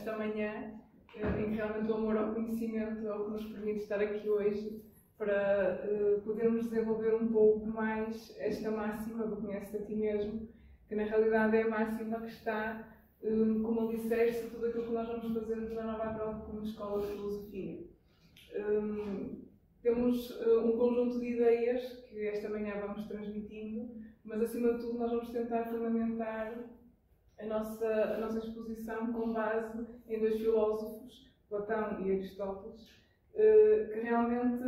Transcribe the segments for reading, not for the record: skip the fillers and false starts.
esta manhã, em que realmente o amor ao conhecimento é o que nos permite estar aqui hoje, para podermos desenvolver um pouco mais esta máxima do conhece a ti mesmo, que na realidade é a máxima que está como alicerce de tudo aquilo que nós vamos fazer na Nova Acrópole como Escola de Filosofia. Temos um conjunto de ideias que esta manhã vamos transmitindo, mas acima de tudo nós vamos tentar fundamentar a nossa exposição com base em dois filósofos, Platão e Aristóteles, que realmente,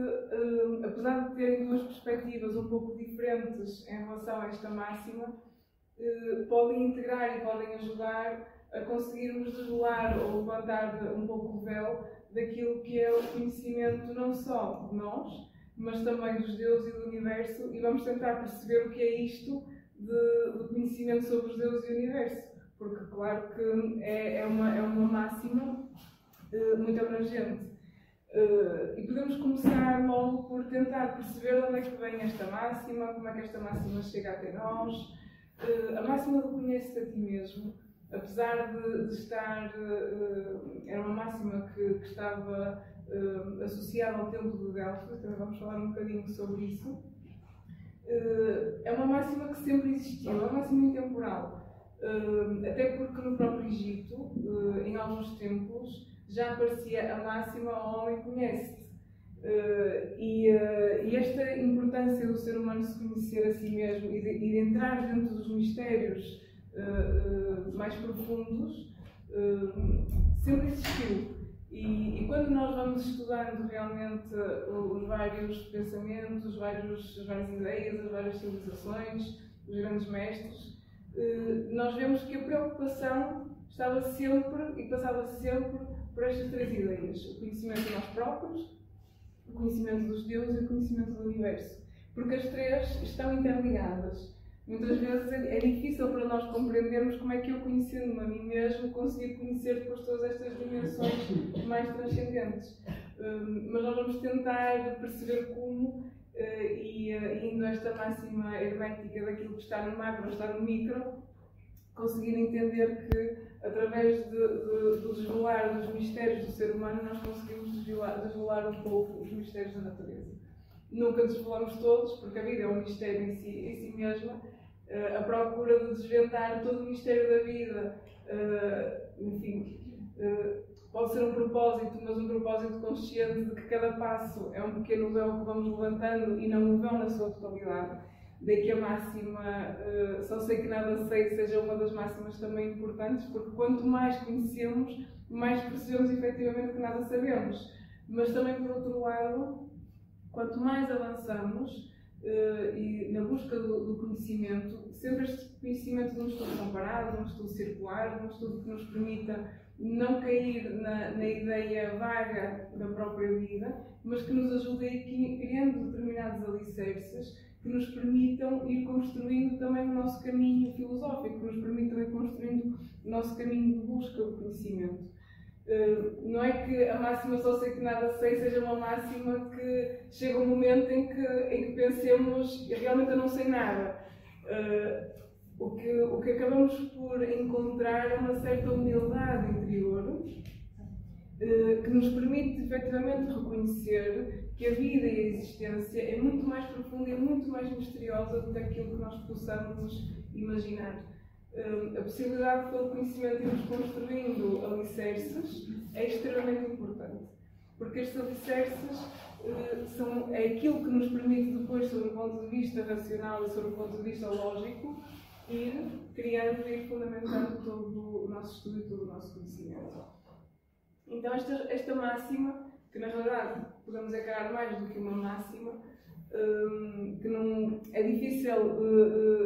apesar de terem duas perspectivas um pouco diferentes em relação a esta máxima, podem integrar e podem ajudar a conseguirmos desvelar ou levantar um pouco o véu daquilo que é o conhecimento não só de nós, mas também dos deuses e do universo, e vamos tentar perceber o que é isto de conhecimento sobre os deuses e o universo, porque claro que é uma máxima muito abrangente. E podemos começar logo por tentar perceber de onde é que vem esta máxima, como é que esta máxima chega até nós. A máxima do conhece a ti mesmo, apesar de estar, era uma máxima que estava associada ao templo de Delfos, também vamos falar um bocadinho sobre isso. É uma máxima que sempre existiu, é uma máxima intemporal, até porque no próprio Egito, em alguns templos, já aparecia a máxima "o homem conhece-te". E esta importância do ser humano se conhecer a si mesmo e de entrar dentro dos mistérios mais profundos sempre existiu. E quando nós vamos estudando realmente os vários pensamentos, as várias ideias, as várias civilizações, os grandes mestres, nós vemos que a preocupação estava sempre e passava sempre por estas três ideias: o conhecimento de nós próprios, o conhecimento dos deuses e o conhecimento do universo. Porque as três estão interligadas. Muitas vezes é difícil para nós compreendermos como é que eu, conhecendo-me a mim mesmo, consigo conhecer depois todas estas dimensões mais transcendentes. Mas nós vamos tentar perceber como, e indo a esta máxima hermética daquilo que está no macro, está no micro, conseguir entender que, através do desvelar dos mistérios do ser humano, nós conseguimos desvelar um pouco os mistérios da natureza. Nunca desvelamos todos, porque a vida é um mistério em si mesma. A procura de desvendar todo o mistério da vida, enfim, pode ser um propósito, mas um propósito consciente de que cada passo é um pequeno véu que vamos levantando e não o véu na sua totalidade. Daí que a máxima, só sei que nada sei, seja uma das máximas também importantes, porque quanto mais conhecemos, mais percebemos efetivamente que nada sabemos. Mas também, por outro lado, quanto mais avançamos e na busca do conhecimento, sempre este conhecimento de um estudo comparado, de um estudo circular, de um estudo que nos permita não cair na ideia vaga da própria vida, mas que nos ajude a ir criando determinados alicerces que nos permitam ir construindo também o nosso caminho filosófico, que nos permitam ir construindo o nosso caminho de busca do conhecimento. Não é que a máxima "só sei que nada sei" seja uma máxima que chega um momento em que pensemos "realmente eu não sei nada". O que acabamos por encontrar é uma certa humildade interior que nos permite efetivamente reconhecer que a vida e a existência é muito mais profunda e muito mais misteriosa do que aquilo que nós possamos imaginar. A possibilidade pelo conhecimento de irmos construindo alicerces é extremamente importante, porque estes alicerces é aquilo que nos permite depois, sob o ponto de vista racional e sob o ponto de vista lógico, ir criando e ir fundamentando todo o nosso estudo e todo o nosso conhecimento. Então esta máxima, que na verdade podemos encarar mais do que uma máxima, que não é difícil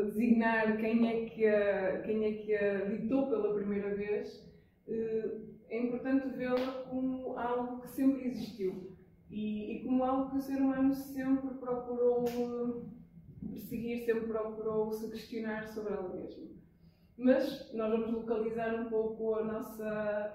designar quem é que a ditou pela primeira vez, é importante vê-la como algo que sempre existiu e como algo que o ser humano sempre procurou perseguir, sempre procurou se questionar sobre ela mesma. Mas nós vamos localizar um pouco a nossa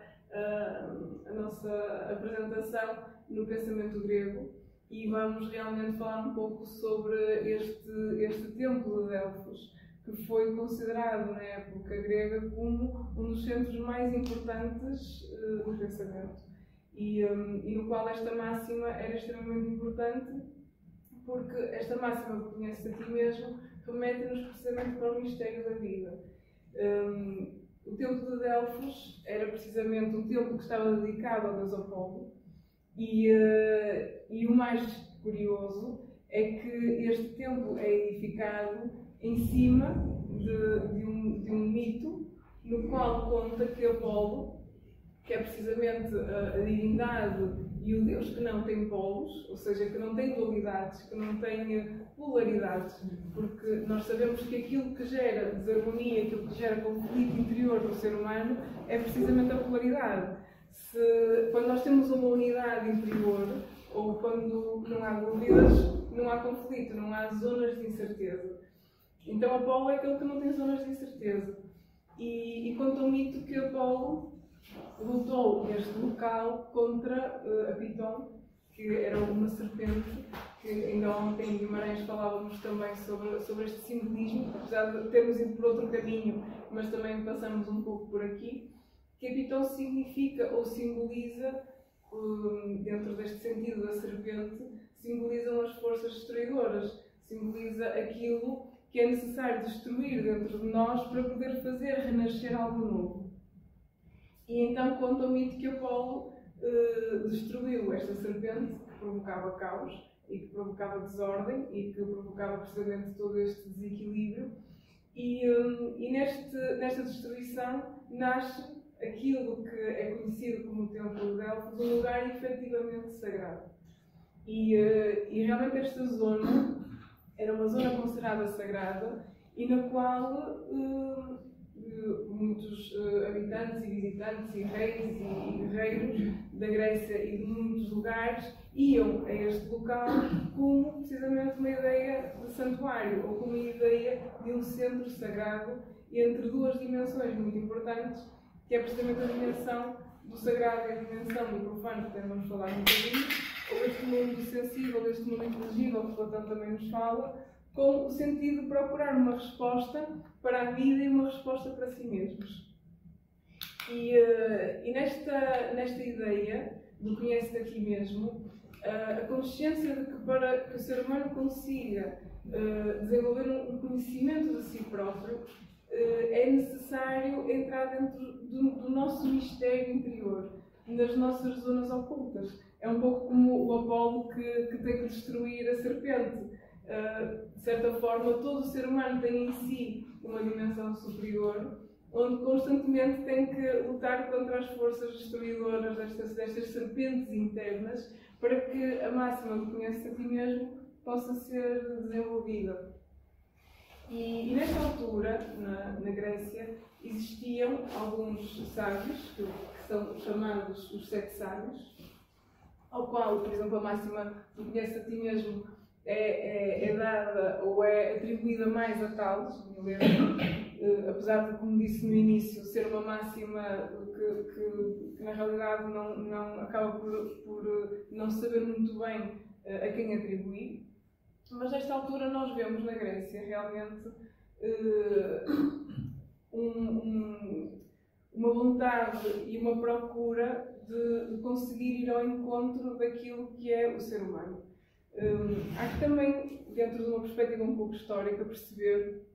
apresentação no pensamento grego e vamos realmente falar um pouco sobre este templo de Delfos, que foi considerado na época grega como um dos centros mais importantes do pensamento e no qual esta máxima era extremamente importante, porque esta máxima que conheces a ti mesmo remete-nos precisamente para o mistério da vida. O templo de Delfos era precisamente um templo que estava dedicado ao deus Apolo e o mais curioso é que este templo é edificado em cima de um mito no qual conta que Apolo, que é precisamente a divindade e o Deus que não tem polos, ou seja, que não tem dualidades, que não tem polaridades, porque nós sabemos que aquilo que gera desarmonia, aquilo que gera conflito interior no ser humano é precisamente a polaridade. Quando nós temos uma unidade interior, ou quando não há dúvidas, não há conflito, não há zonas de incerteza. Então Apolo é aquele que não tem zonas de incerteza. E conta o mito que Apolo lutou neste local contra a Piton, que era uma serpente, que ainda ontem em Guimarães falávamos também sobre este simbolismo, apesar de termos ido por outro caminho, mas também passamos um pouco por aqui, que a Piton significa ou simboliza, dentro deste sentido da serpente, simbolizam as forças destruidoras, simboliza aquilo que é necessário destruir dentro de nós para poder fazer renascer algo novo. E então conta o mito que Apolo destruiu esta serpente que provocava caos e que provocava desordem e que provocava precisamente todo este desequilíbrio. E nesta destruição nasce aquilo que é conhecido como o Templo de Delfos, um lugar efetivamente sagrado. E realmente esta zona era uma zona considerada sagrada e na qual muitos habitantes e visitantes e reis e guerreiros da Grécia e de muitos lugares iam a este local como precisamente uma ideia de santuário ou como uma ideia de um centro sagrado entre duas dimensões muito importantes, que é precisamente a dimensão do sagrado e a dimensão do profano, que também vamos falar um bocadinho, ou este mundo sensível, este mundo inteligível que Platão também nos fala, com o sentido de procurar uma resposta para a vida e uma resposta para si mesmos. E nesta ideia do conhece daqui mesmo, a consciência de que para que o ser humano consiga desenvolver um conhecimento de si próprio, é necessário entrar dentro do nosso mistério interior, nas nossas zonas ocultas. É um pouco como o Apolo que tem que destruir a serpente. De certa forma, todo o ser humano tem em si uma dimensão superior, onde constantemente tem que lutar contra as forças destruidoras destas serpentes internas, para que a máxima de conhece a ti mesmo possa ser desenvolvida. E nesta altura, na Grécia, existiam alguns sábios, que são chamados os 7 sábios, ao qual, por exemplo, a máxima do conhece a ti mesmo é dada ou é atribuída mais a Tales, apesar de, como disse no início, ser uma máxima que na realidade não acaba por não saber muito bem a quem atribuir. Mas nesta altura nós vemos na Grécia realmente uma vontade e uma procura de conseguir ir ao encontro daquilo que é o ser humano. Há que também, dentro de uma perspectiva um pouco histórica, perceber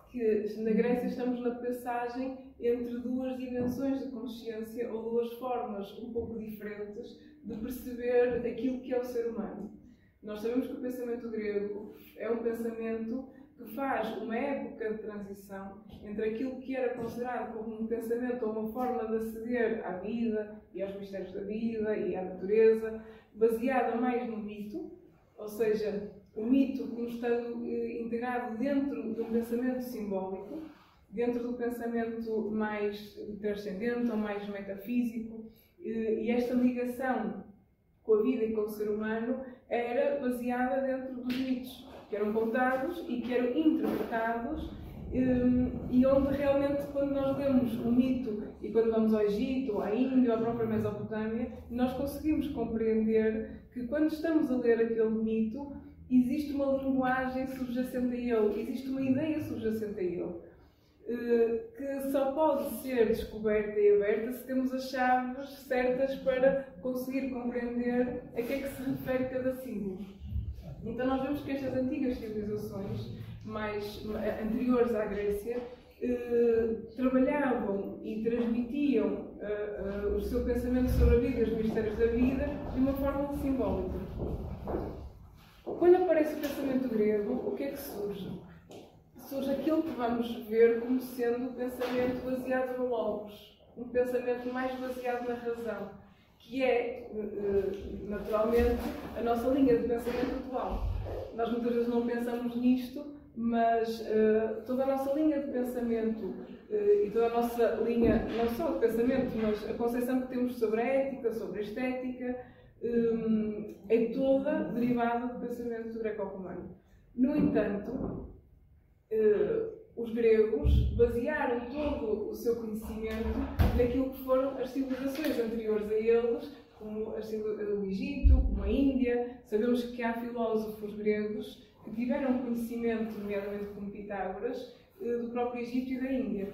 que na Grécia estamos na passagem entre duas dimensões de consciência ou duas formas um pouco diferentes de perceber aquilo que é o ser humano. Nós sabemos que o pensamento grego é um pensamento que faz uma época de transição entre aquilo que era considerado como um pensamento ou uma forma de aceder à vida e aos mistérios da vida e à natureza, baseada mais no mito, ou seja, o mito como estando integrado dentro de um pensamento simbólico, dentro do pensamento mais transcendente ou mais metafísico, e esta ligação com a vida e com o ser humano era baseada dentro dos mitos, que eram contados e que eram interpretados, e onde realmente, quando nós lemos o mito e quando vamos ao Egito, à Índia, ou à própria Mesopotâmia, nós conseguimos compreender que quando estamos a ler aquele mito, existe uma linguagem subjacente a ele, existe uma ideia subjacente a ele, que só pode ser descoberta e aberta se temos as chaves certas para conseguir compreender a que é que se refere cada símbolo. Então nós vemos que estas antigas civilizações, mais anteriores à Grécia, trabalhavam e transmitiam o seu pensamento sobre a vida e os mistérios da vida de uma forma simbólica. Quando aparece o pensamento grego, o que é que surge? Surge aquilo que vamos ver como sendo o pensamento baseado no logos, um pensamento mais baseado na razão, que é, naturalmente, a nossa linha de pensamento atual. Nós muitas vezes não pensamos nisto, mas toda a nossa linha de pensamento e toda a nossa linha, não só de pensamento, mas a concepção que temos sobre a ética, sobre a estética, é toda derivada do pensamento greco-romano. No entanto, os gregos basearam todo o seu conhecimento naquilo que foram as civilizações anteriores a eles, como o Egito, como a Índia. Sabemos que há filósofos gregos que tiveram conhecimento, nomeadamente como Pitágoras, do próprio Egito e da Índia.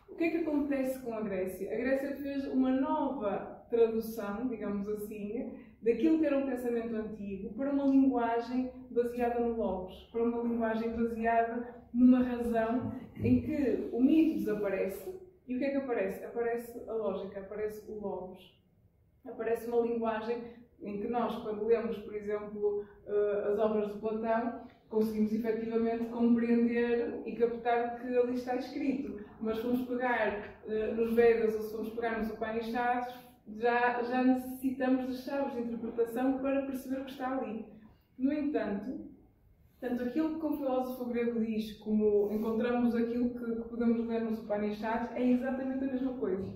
O que é que acontece com a Grécia? A Grécia fez uma nova tradução, digamos assim, daquilo que era um pensamento antigo para uma linguagem baseada no logos, para uma linguagem baseada numa razão em que o mito desaparece e o que é que aparece? Aparece a lógica, aparece o logos. Aparece uma linguagem em que nós, quando lemos, por exemplo, as obras de Platão, conseguimos efetivamente compreender e captar o que ali está escrito. Mas se formos pegar nos Vedas ou se formos pegar nos Upanishads, já necessitamos de chaves de interpretação para perceber o que está ali. No entanto, tanto aquilo que um filósofo grego diz, como encontramos aquilo que podemos ler nos Upanishads, é exatamente a mesma coisa.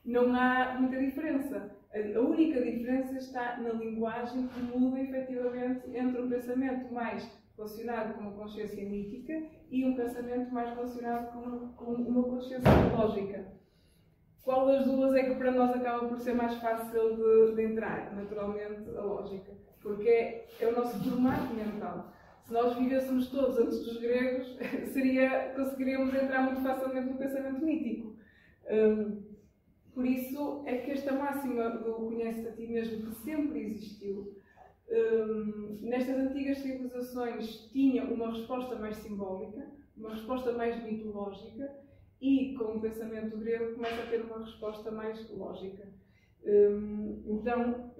Não há muita diferença. A única diferença está na linguagem que muda efetivamente entre um pensamento mais relacionado com uma consciência mítica e um pensamento mais relacionado com uma consciência lógica. Qual das duas é que para nós acaba por ser mais fácil de entrar? Naturalmente, a lógica. Porque é o nosso formato mental. Se nós vivêssemos todos antes dos gregos, conseguiríamos entrar muito facilmente no pensamento mítico. Por isso é que esta máxima do conhece a ti mesmo, que sempre existiu, nestas antigas civilizações tinha uma resposta mais simbólica, uma resposta mais mitológica, e com o pensamento grego começa a ter uma resposta mais lógica. Então,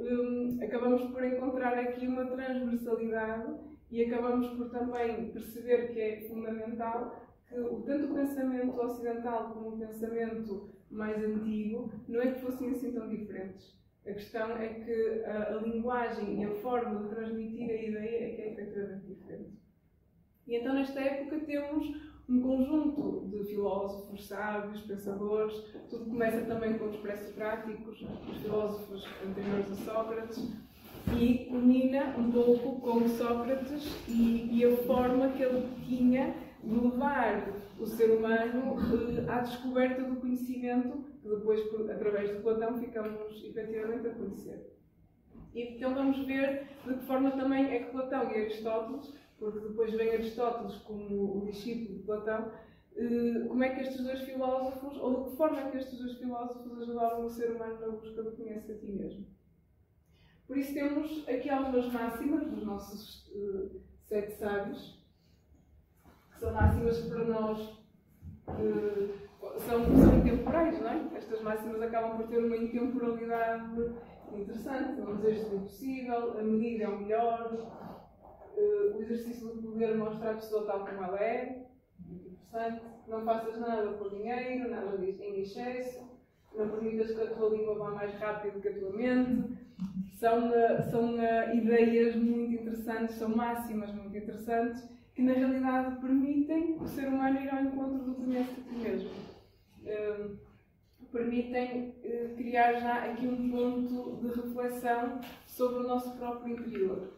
acabamos por encontrar aqui uma transversalidade e acabamos por também perceber que é fundamental que tanto o pensamento ocidental como o pensamento mais antigo não é que fossem assim tão diferentes. A questão é que a linguagem e a forma de transmitir a ideia é que é efetivamente diferente. E então, nesta época, temos um conjunto de filósofos, sábios, pensadores. Tudo começa também com os pré-socráticos, os filósofos anteriores a Sócrates, e culmina um pouco com Sócrates e a forma que ele tinha de levar o ser humano à descoberta do conhecimento que depois, através de Platão, ficamos efetivamente a conhecer. E então vamos ver de que forma também é que Platão e Aristóteles, porque depois vem Aristóteles como o discípulo de Platão, como é que estes dois filósofos, ou de que forma é que estes dois filósofos ajudavam o ser humano na busca do conhece a ti mesmo. Por isso temos aqui algumas máximas dos nossos 7 sábios, que são máximas que para nós são intemporais, não é? Estas máximas acabam por ter uma intemporalidade interessante. Vamos dizer isto é impossível, a medida é o melhor, o exercício do poder mostra a pessoa tal como ela é, muito interessante. Não faças nada por dinheiro, nada em excesso, não permitas que a tua língua vá mais rápido que a tua mente. São ideias muito interessantes, são máximas muito interessantes, que na realidade permitem o ser humano ir ao encontro do conhece a ti mesmo. Permitem criar já aqui um ponto de reflexão sobre o nosso próprio interior.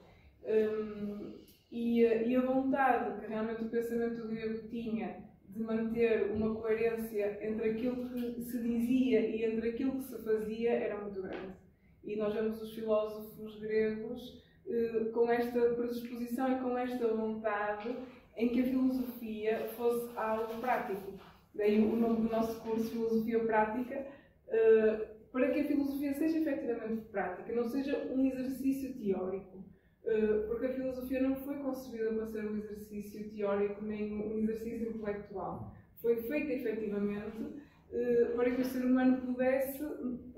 E a vontade que realmente o pensamento grego tinha de manter uma coerência entre aquilo que se dizia e entre aquilo que se fazia era muito grande. E nós vemos os filósofos gregos com esta predisposição e com esta vontade em que a filosofia fosse algo prático. Daí o nome do nosso curso, Filosofia Prática, para que a filosofia seja efetivamente prática, não seja um exercício teórico. Porque a filosofia não foi concebida para ser um exercício teórico nem um exercício intelectual. Foi feita efetivamente para que o ser humano pudesse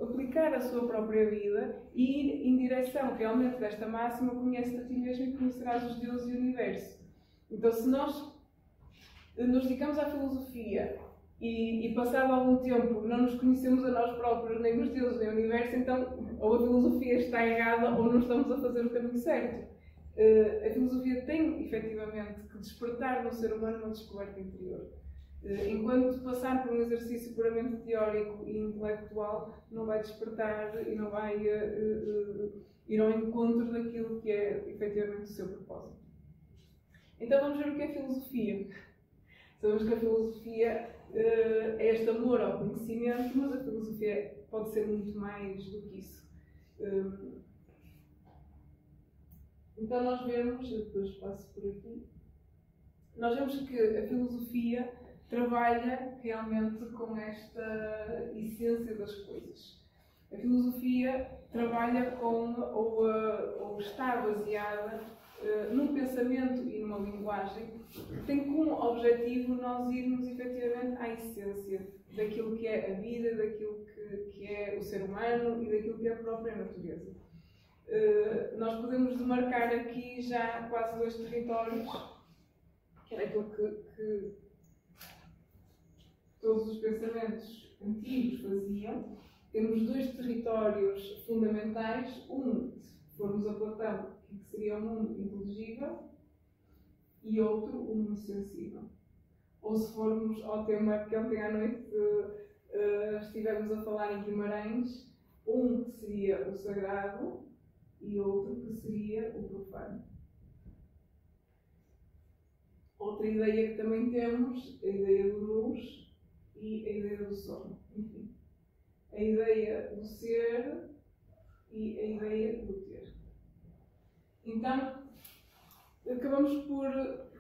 aplicar a sua própria vida e ir em direção realmente desta máxima: conhece-te a ti mesmo e conhecerás os deuses e o universo. Então, se nós nos dedicamos à filosofia e passado algum tempo não nos conhecemos a nós próprios, nem os deuses, nem o universo, então ou a filosofia está errada ou não estamos a fazer o caminho certo. A filosofia tem, efetivamente, que despertar no ser humano uma descoberta interior. Enquanto passar por um exercício puramente teórico e intelectual, não vai despertar e não vai ir ao encontro daquilo que é, efetivamente, o seu propósito. Então vamos ver o que é filosofia. Sabemos que a filosofia é este amor ao conhecimento, mas a filosofia pode ser muito mais do que isso. Então nós vemos, eu depois passo por aqui, nós vemos que a filosofia trabalha realmente com esta essência das coisas. A filosofia trabalha com, ou está baseada num pensamento e numa linguagem que tem como objetivo nós irmos efetivamente à essência daquilo que é a vida, daquilo que é o ser humano e daquilo que é a própria natureza. Nós podemos demarcar aqui já quase dois territórios, que era aquilo que todos os pensamentos antigos faziam. Temos dois territórios fundamentais: um, se formos a Platão, que seria o mundo inteligível, e outro, o mundo sensível. Ou se formos ao tema que ontem à noite estivemos a falar em Guimarães, um que seria o sagrado e outro que seria o profano. Outra ideia que também temos, a ideia do luz e a ideia do sono. Enfim, a ideia do ser e a ideia do ter. Então, acabamos por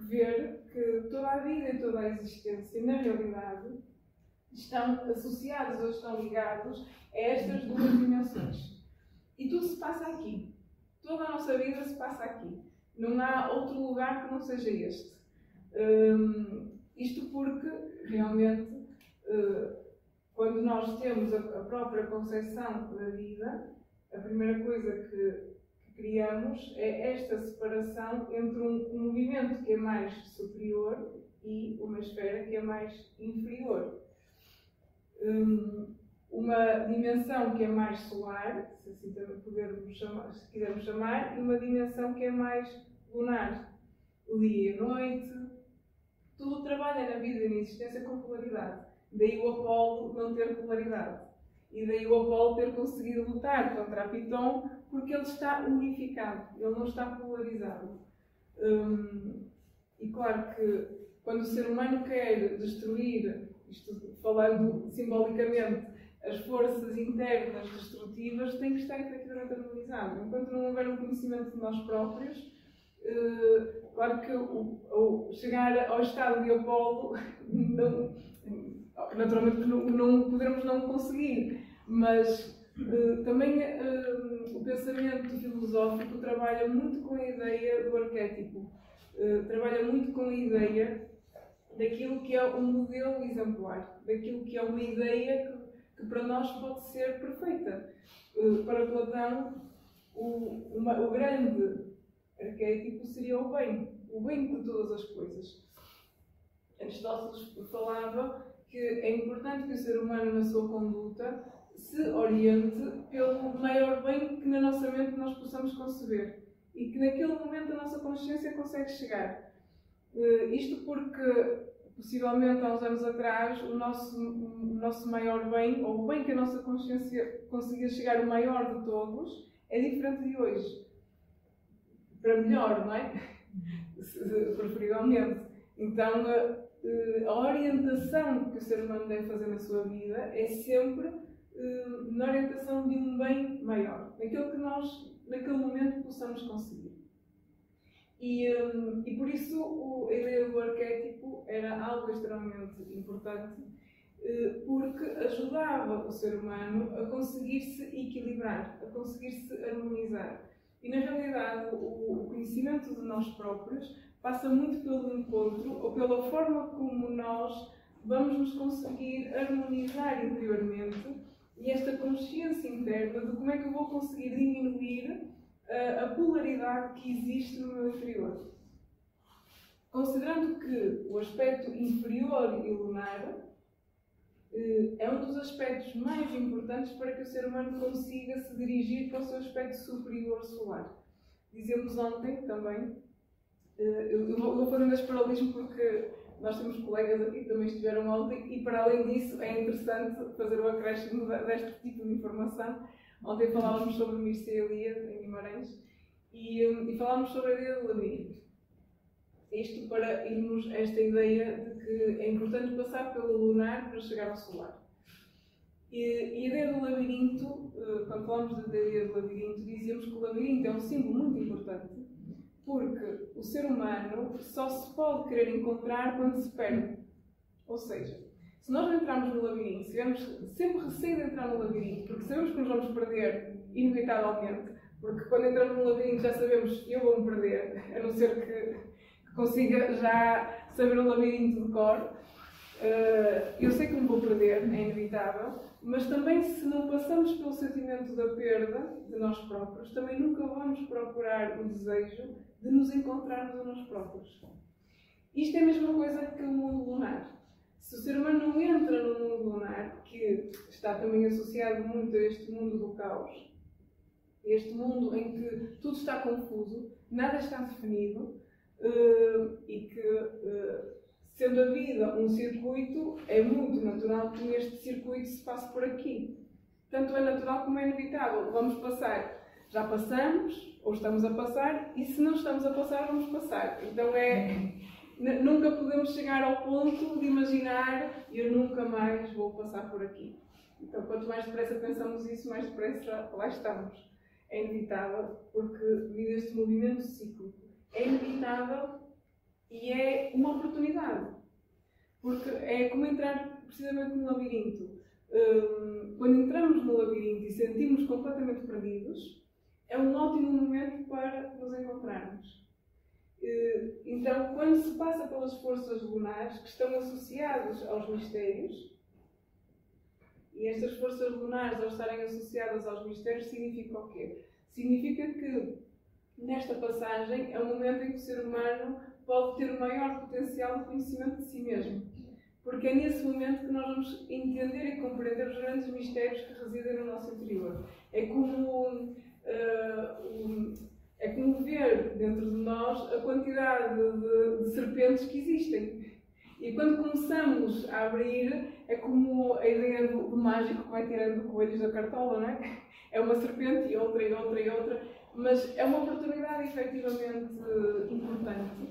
ver que toda a vida e toda a existência, na realidade, estão associados ou estão ligados a estas duas dimensões. E tudo se passa aqui. Toda a nossa vida se passa aqui. Não há outro lugar que não seja este. Isto porque, realmente, quando nós temos a própria concepção da vida, a primeira coisa que criamos é esta separação entre um movimento que é mais superior e uma esfera que é mais inferior. Uma dimensão que é mais solar, se assim também se quisermos chamar, e uma dimensão que é mais lunar. O dia e a noite, tudo trabalha na vida e na existência com polaridade. Daí o Apolo não ter polaridade. E daí o Apolo ter conseguido lutar contra a Piton, porque ele está unificado, ele não está polarizado. E claro que quando o ser humano quer destruir, isto falando simbolicamente, as forças internas destrutivas, tem que estar efetivamente harmonizado. Enquanto não houver um conhecimento de nós próprios, claro que chegar ao estado de Apolo, naturalmente não poderemos não conseguir, mas também o pensamento filosófico trabalha muito com a ideia do arquétipo, trabalha muito com a ideia daquilo que é um modelo exemplar, daquilo que é uma ideia que para nós pode ser perfeita. Para Platão, o grande arquétipo seria o bem de todas as coisas. Aristóteles falava que é importante que o ser humano, na sua conduta, se oriente pelo maior bem que na nossa mente nós possamos conceber e que naquele momento a nossa consciência consegue chegar. Isto porque, possivelmente há uns anos atrás, o nosso maior bem, ou o bem que a nossa consciência conseguia chegar, o maior de todos, é diferente de hoje. Para melhor, não é? Preferivelmente. Então, a orientação que o ser humano deve fazer na sua vida é sempre na orientação de um bem maior. Naquilo que nós, naquele momento, possamos possamos conseguir. E por isso a ideia do arquétipo era algo extremamente importante, porque ajudava o ser humano a conseguir-se equilibrar, a conseguir-se harmonizar. E na realidade o conhecimento de nós próprios passa muito pelo encontro ou pela forma como nós vamos nos conseguir harmonizar interiormente e esta consciência interna de como é que eu vou conseguir diminuir a polaridade que existe no meu interior. Considerando que o aspecto inferior e lunar é um dos aspectos mais importantes para que o ser humano consiga se dirigir para o seu aspecto superior solar. Dizemos ontem também, eu vou fazendo este paralelismo porque nós temos colegas aqui que também estiveram ontem e, para além disso, é interessante fazer o acréscimo deste tipo de informação. Ontem falávamos sobre Mircea Eliade, em Guimarães, e falávamos sobre a ideia do labirinto. Isto para irmos a esta ideia de que é importante passar pelo lunar para chegar ao solar. E a ideia do labirinto, quando falamos da ideia do labirinto, dizíamos que o labirinto é um símbolo muito importante, porque o ser humano só se pode querer encontrar quando se perde. Ou seja, se nós não entrarmos no labirinto, se tivermos sempre receio de entrar no labirinto, porque sabemos que nos vamos perder, inevitavelmente, porque quando entramos no labirinto já sabemos que eu vou-me perder, a não ser que consiga já saber o labirinto de cor. Eu sei que me vou perder, é inevitável, mas também se não passamos pelo sentimento da perda de nós próprios, também nunca vamos procurar o desejo de nos encontrarmos a nós próprios. Isto é a mesma coisa que o mundo lunar. Se o ser humano não entra no mundo lunar, que está também associado muito a este mundo do caos, este mundo em que tudo está confuso, nada está definido, e que, sendo a vida um circuito, é muito natural que este circuito se passe por aqui. Tanto é natural como é inevitável. Vamos passar. Já passamos, ou estamos a passar, e se não estamos a passar, vamos passar. Então nunca podemos chegar ao ponto de imaginar eu nunca mais vou passar por aqui. Então, quanto mais depressa pensamos isso, mais depressa lá estamos. É inevitável, porque devido a este movimento cíclico, é inevitável e é uma oportunidade. Porque é como entrar precisamente no labirinto. Quando entramos no labirinto e sentimos completamente perdidos, é um ótimo momento para nos encontrarmos. Então, quando se passa pelas forças lunares que estão associadas aos mistérios, e estas forças lunares, ao estarem associadas aos mistérios, significa o quê? Significa que nesta passagem é o momento em que o ser humano pode ter o maior potencial de conhecimento de si mesmo. Porque é nesse momento que nós vamos entender e compreender os grandes mistérios que residem no nosso interior. É como ver dentro de nós a quantidade de serpentes que existem. E quando começamos a abrir, é como a ideia do mágico que vai tirando coelhos da cartola, não é? É uma serpente e outra e outra e outra. Mas é uma oportunidade efetivamente importante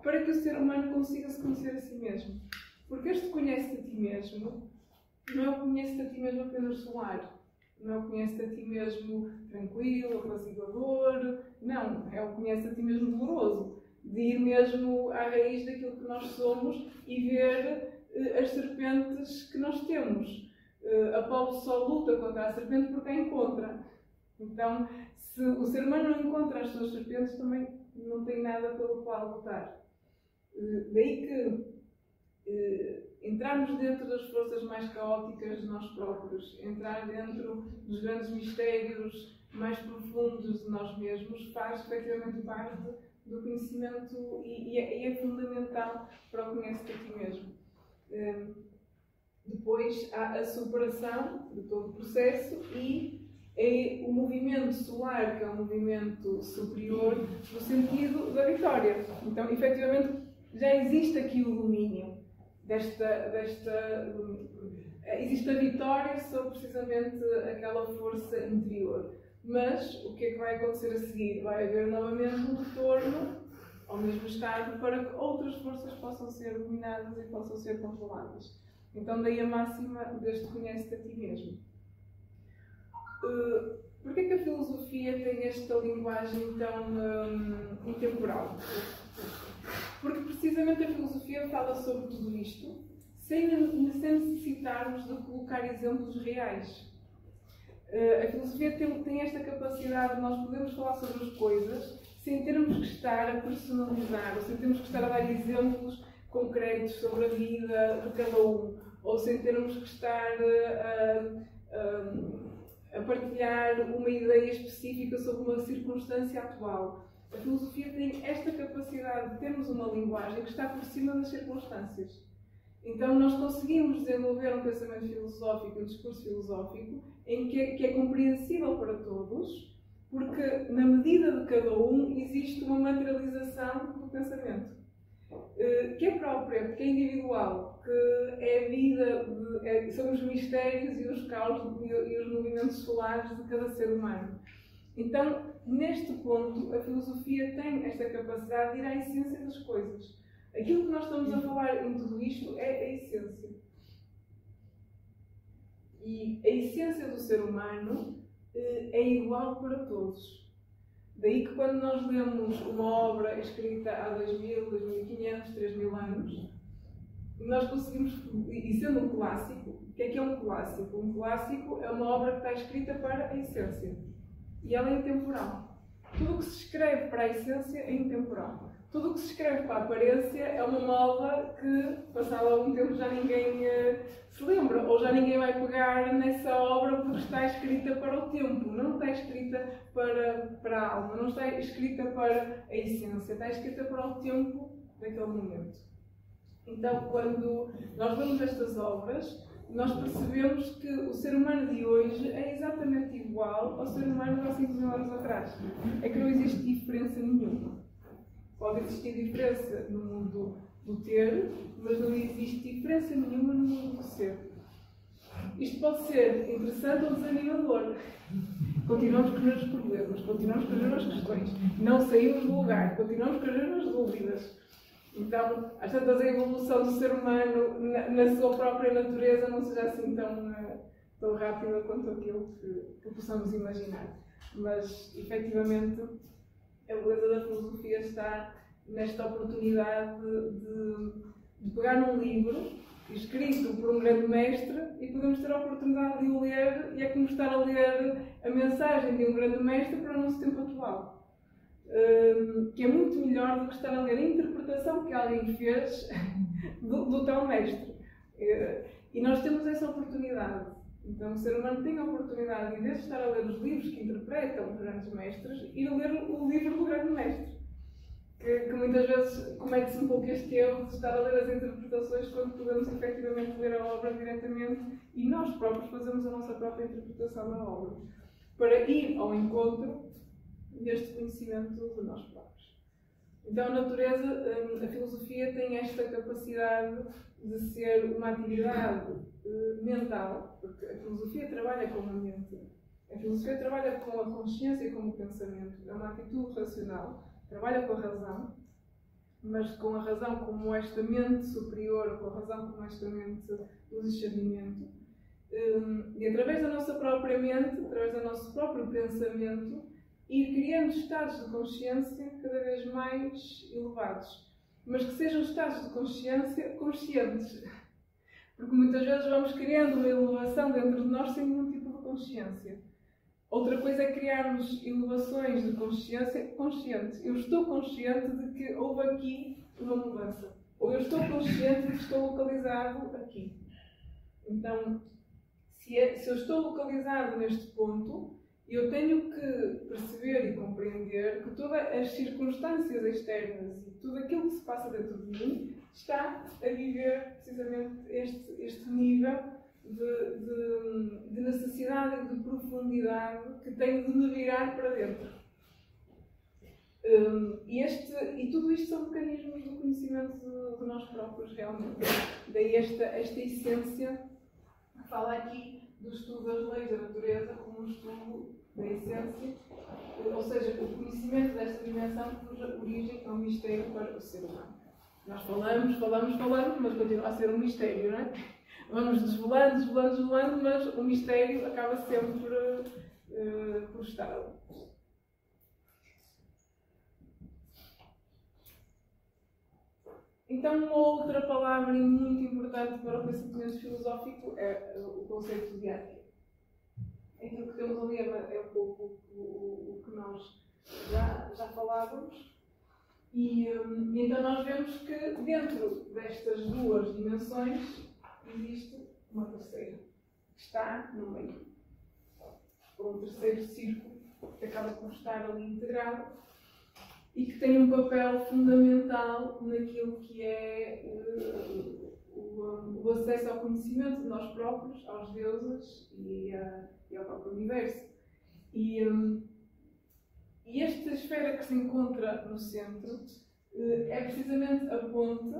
para que o ser humano consiga se conhecer a si mesmo. Porque este conhece-te a ti mesmo não é o conhece-te a ti mesmo apenas solar, não é o conhece-te a ti mesmo tranquilo, apaziguador, não, é o conhece-te a ti mesmo doloroso, de ir mesmo à raiz daquilo que nós somos e ver as serpentes que nós temos. Apolo só luta contra a serpente porque a encontra. Então, se o ser humano não encontra as suas serpentes, também não tem nada pelo qual lutar. Daí que entrarmos dentro das forças mais caóticas de nós próprios, entrar dentro dos grandes mistérios mais profundos de nós mesmos, faz efetivamente parte do conhecimento e é fundamental para o conhece-te a ti mesmo. Depois há a superação de todo o processo e é o movimento solar, que é um movimento superior, no sentido da vitória. Então, efetivamente, já existe aqui o domínio existe a vitória sobre precisamente aquela força interior. Mas o que é que vai acontecer a seguir? Vai haver novamente um retorno ao mesmo estado para que outras forças possam ser dominadas e possam ser controladas. Então, daí a máxima deste conhece-te a ti mesmo. Porquê que a filosofia tem esta linguagem tão intemporal? Porque precisamente a filosofia fala sobre tudo isto sem necessitarmos de colocar exemplos reais. A filosofia tem esta capacidade de nós podermos falar sobre as coisas sem termos que estar a personalizar, ou sem termos que estar a dar exemplos concretos sobre a vida de cada um, ou sem termos que estar a partilhar uma ideia específica sobre uma circunstância atual. A filosofia tem esta capacidade de termos uma linguagem que está por cima das circunstâncias. Então nós conseguimos desenvolver um pensamento filosófico, um discurso filosófico, em que é compreensível para todos, porque na medida de cada um existe uma materialização do pensamento, que é própria, que é individual, que é a vida, são os mistérios e os caos e os movimentos solares de cada ser humano. Então, neste ponto, a filosofia tem esta capacidade de ir à essência das coisas. Aquilo que nós estamos a falar em tudo isto é a essência. E a essência do ser humano é igual para todos. Daí que quando nós lemos uma obra escrita há 2000, 2500, 3000 anos, nós conseguimos, e sendo um clássico, o que é um clássico? Um clássico é uma obra que está escrita para a essência. E ela é intemporal. Tudo o que se escreve para a essência é intemporal. Tudo o que se escreve para a aparência é uma moda que, passado algum tempo, já ninguém se lembra, ou já ninguém vai pegar nessa obra porque está escrita para o tempo, não está escrita para a alma, não está escrita para a essência, está escrita para o tempo daquele momento. Então, quando nós vemos estas obras, nós percebemos que o ser humano de hoje é exatamente igual ao ser humano de há 5 mil anos atrás. É que não existe diferença nenhuma. Pode existir diferença no mundo do ter, mas não existe diferença nenhuma no mundo do ser. Isto pode ser interessante ou desanimador. Continuamos com os mesmos problemas, continuamos com as mesmas questões, não saímos do lugar, continuamos com as mesmas dúvidas. Então, às tantas, a evolução do ser humano na sua própria natureza não seja assim tão rápida quanto aquilo que possamos imaginar. Mas, efetivamente, a beleza da filosofia está nesta oportunidade de pegar num livro escrito por um grande mestre e podemos ter a oportunidade de o ler, e é como estar a ler a mensagem de um grande mestre para o nosso tempo atual. Que é muito melhor do que estar a ler a interpretação que alguém fez do tal mestre. E nós temos essa oportunidade. Então o ser humano tem a oportunidade, em vez de estar a ler os livros que interpretam os grandes mestres, ir a ler o livro do grande mestre. Que muitas vezes comete-se um pouco este erro de estar a ler as interpretações quando podemos efetivamente ler a obra diretamente e nós próprios fazemos a nossa própria interpretação da obra, para ir ao encontro deste conhecimento de nós próprios. Então a natureza, a filosofia tem esta capacidade de ser uma atividade mental, porque a filosofia trabalha com a mente, a filosofia trabalha com a consciência e com o pensamento, é uma atitude racional, trabalha com a razão, mas com a razão como esta mente superior, com a razão como esta mente do discernimento, e através da nossa própria mente, através do nosso próprio pensamento, ir criando estados de consciência cada vez mais elevados, mas que sejam estados de consciência conscientes. Porque muitas vezes vamos criando uma elevação dentro de nós sem nenhum tipo de consciência. Outra coisa é criarmos elevações de consciência conscientes. Eu estou consciente de que houve aqui uma mudança. Ou eu estou consciente de que estou localizado aqui. Então, se eu estou localizado neste ponto, eu tenho que perceber e compreender que todas as circunstâncias externas e tudo aquilo que se passa dentro de mim está a viver precisamente este nível de necessidade e de profundidade que tenho de me virar para dentro. E tudo isto são mecanismos do conhecimento de nós próprios, realmente. Daí esta essência que fala aqui do estudo das leis da natureza como um estudo da essência, ou seja, o conhecimento desta dimensão que nos origem a um mistério para o ser humano. Nós falamos, mas continua a ser um mistério, não é? Vamos desvelando, mas o mistério acaba sempre por estar ali. Então, uma outra palavra muito importante para o pensamento filosófico é o conceito de arte. Aquilo que temos ali é um pouco o que nós já falávamos. E então nós vemos que dentro destas duas dimensões existe uma terceira, que está no meio. Um terceiro círculo que acaba por estar ali integrado e que tem um papel fundamental naquilo que é o acesso ao conhecimento de nós próprios, aos deuses e ao próprio universo. E esta esfera que se encontra no centro é precisamente a ponte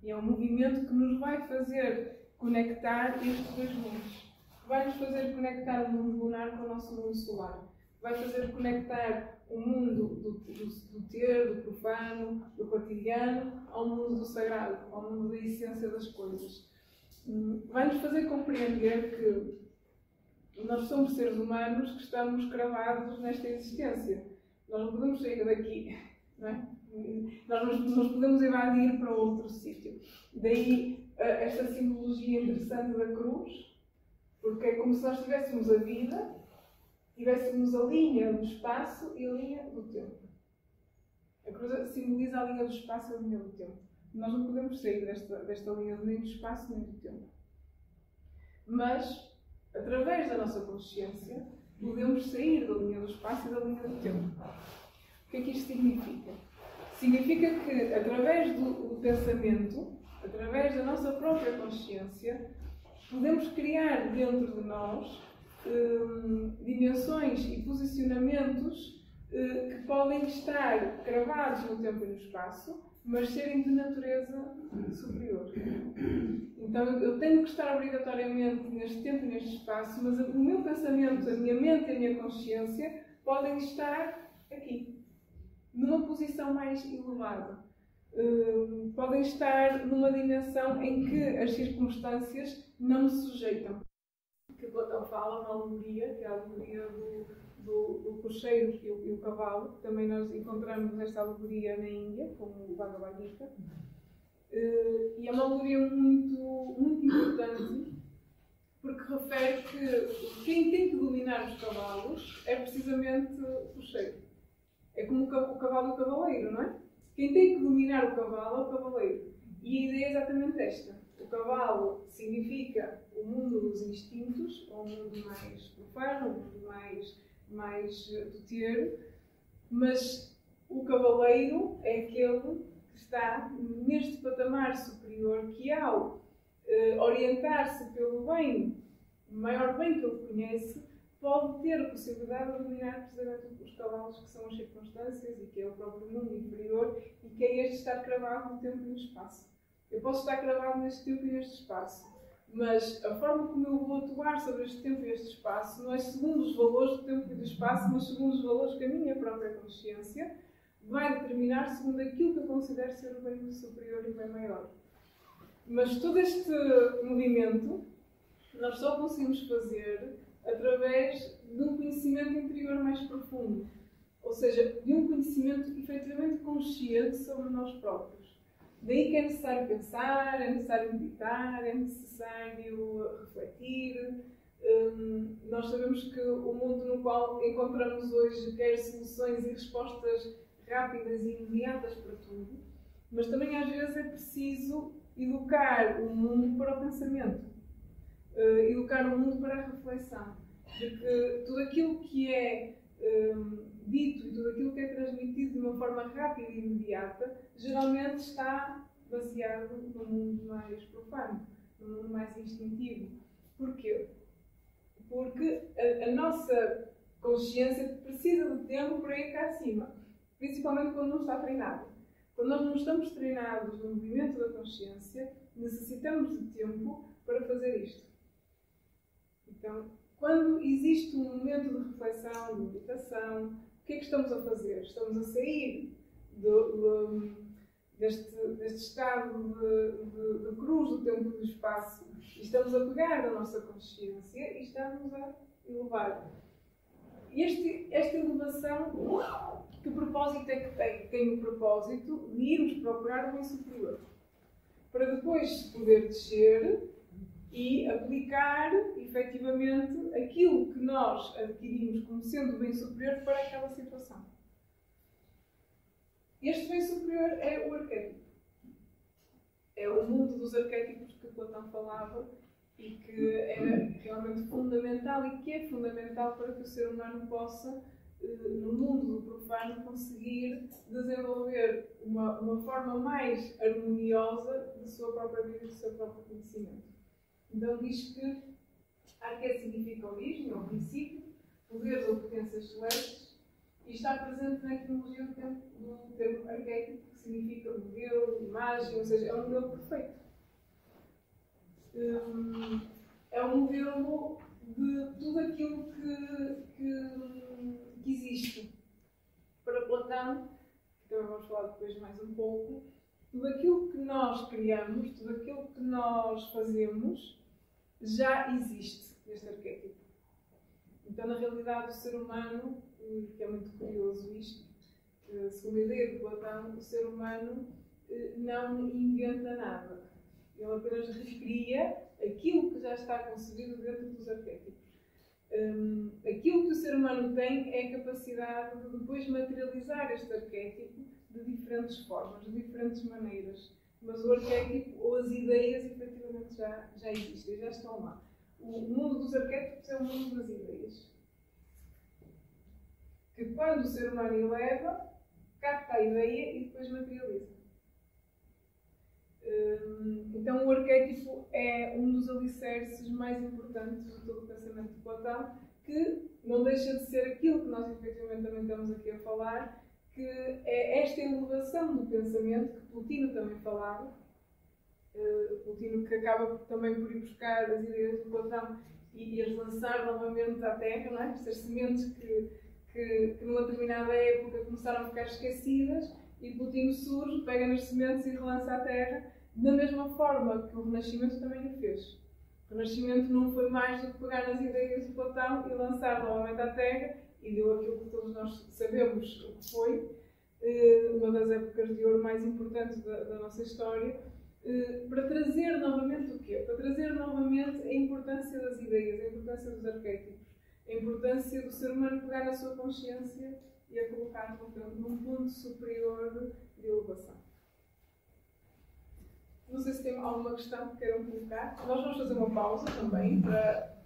e é um movimento que nos vai fazer conectar estes dois mundos. Vai nos fazer conectar o mundo lunar com o nosso mundo solar. Vai fazer conectar o mundo do ter, do profano, do cotidiano, ao mundo do sagrado, ao mundo da essência das coisas. Vai nos fazer compreender que nós somos seres humanos que estamos cravados nesta existência. Nós não podemos sair daqui, não é? Nós podemos evadir para outro sítio. Daí esta simbologia interessante da cruz, porque é como se nós tivéssemos a vida, tivéssemos a linha do espaço e a linha do tempo. A cruz simboliza a linha do espaço e a linha do tempo. Nós não podemos sair desta linha nem do espaço nem do tempo. Mas, através da nossa consciência, podemos sair da linha do espaço e da linha do tempo. O que é que isto significa? Significa que, através do pensamento, através da nossa própria consciência, podemos criar dentro de nós dimensões e posicionamentos que podem estar cravados no tempo e no espaço, mas serem de natureza superior. Então eu tenho que estar obrigatoriamente neste tempo e neste espaço, mas o meu pensamento, a minha mente e a minha consciência podem estar aqui, numa posição mais elevada. Podem estar numa dimensão em que as circunstâncias não me sujeitam. Que Platão fala na alegoria, que é a alegoria do cocheiro e o cavalo, que também nós encontramos esta alegoria na Índia, como o Bhagavad Gita. E é uma alegoria muito, muito importante, porque refere que quem tem que dominar os cavalos é precisamente o cocheiro. É como o cavalo e o cavaleiro, não é? Quem tem que dominar o cavalo é o cavaleiro. E a ideia é exatamente esta. O cavalo significa o mundo dos instintos, ou um mundo mais profano, um mundo mais do ter, mas o cavaleiro é aquele que está neste patamar superior que, ao orientar-se pelo bem, o maior bem que ele conhece, pode ter a possibilidade de dominar precisamente os cavalos, que são as circunstâncias e que é o próprio mundo inferior e que é este estar cravado no tempo e no espaço. Eu posso estar cravado neste tempo e neste espaço, mas a forma como eu vou atuar sobre este tempo e este espaço não é segundo os valores do tempo e do espaço, mas segundo os valores que a minha própria consciência vai determinar segundo aquilo que eu considero ser o bem superior e o bem maior. Mas todo este movimento nós só conseguimos fazer através de um conhecimento interior mais profundo, ou seja, de um conhecimento efetivamente consciente sobre nós próprios. Daí que é necessário pensar, é necessário meditar, é necessário refletir. Nós sabemos que o mundo no qual encontramos hoje quer soluções e respostas rápidas e imediatas para tudo, mas também às vezes é preciso educar o mundo para o pensamento, educar o mundo para a reflexão, porque tudo aquilo que é dito e tudo aquilo que é transmitido de uma forma rápida e imediata geralmente está baseado no mundo mais profano, no mundo mais instintivo. Porquê? Porque a nossa consciência precisa de tempo para ir cá acima, principalmente quando não está treinada. Quando nós não estamos treinados no movimento da consciência, necessitamos de tempo para fazer isto. Então, quando existe um momento de reflexão, de meditação, o que é que estamos a fazer? Estamos a sair deste estado de cruz do tempo e do espaço e estamos a pegar a nossa consciência e estamos a elevar. esta elevação, que propósito é que tem? Tem o propósito de irmos procurar o bem superior, para depois poder descer e aplicar, efetivamente, aquilo que nós adquirimos como sendo o bem superior para aquela situação. Este bem superior é o arquétipo. É o mundo dos arquétipos que Platão falava e que era realmente fundamental e que é fundamental para que o ser humano possa, no mundo do profano, conseguir desenvolver uma forma mais harmoniosa da sua própria vida e do seu próprio conhecimento. Então diz que arqué significa origem, ou princípio, poderes ou potências celestes, e está presente na etimologia do termo arquétipo, que significa modelo, imagem, ou seja, é um modelo perfeito. É um modelo de tudo aquilo que existe. Para Platão, que também vamos falar depois mais um pouco, tudo aquilo que nós criamos, tudo aquilo que nós fazemos, já existe neste arquétipo. Então, na realidade, o ser humano, que é muito curioso isto, segundo a ideia de Platão, o ser humano não inventa nada. Ele apenas recria aquilo que já está concebido dentro dos arquétipos. Aquilo que o ser humano tem é a capacidade de depois materializar este arquétipo de diferentes formas, de diferentes maneiras. Mas o arquétipo ou as ideias, efetivamente, já existem, já estão lá. O mundo dos arquétipos é o mundo das ideias. Que quando o ser humano eleva, capta a ideia e depois materializa. Então o arquétipo é um dos alicerces mais importantes de todo o pensamento de Platão, que não deixa de ser aquilo que nós efetivamente também estamos aqui a falar, que é esta elevação do pensamento, que Plotino também falava, Plotino que acaba também por ir buscar as ideias de Platão e as lançar novamente à Terra, não é? Estas sementes que numa determinada época começaram a ficar esquecidas, e Plotino surge, pega nas sementes e relança à Terra, da mesma forma que o Renascimento também o fez. O Renascimento não foi mais do que pegar nas ideias de Platão e lançar novamente à Terra, e deu aquilo que todos nós sabemos o que foi, uma das épocas de ouro mais importantes da nossa história, para trazer novamente o quê? Para trazer novamente a importância das ideias, a importância dos arquétipos, a importância do ser humano pegar na sua consciência e a colocar num ponto superior de elevação. Não sei se tem alguma questão que queiram colocar. Nós vamos fazer uma pausa também, para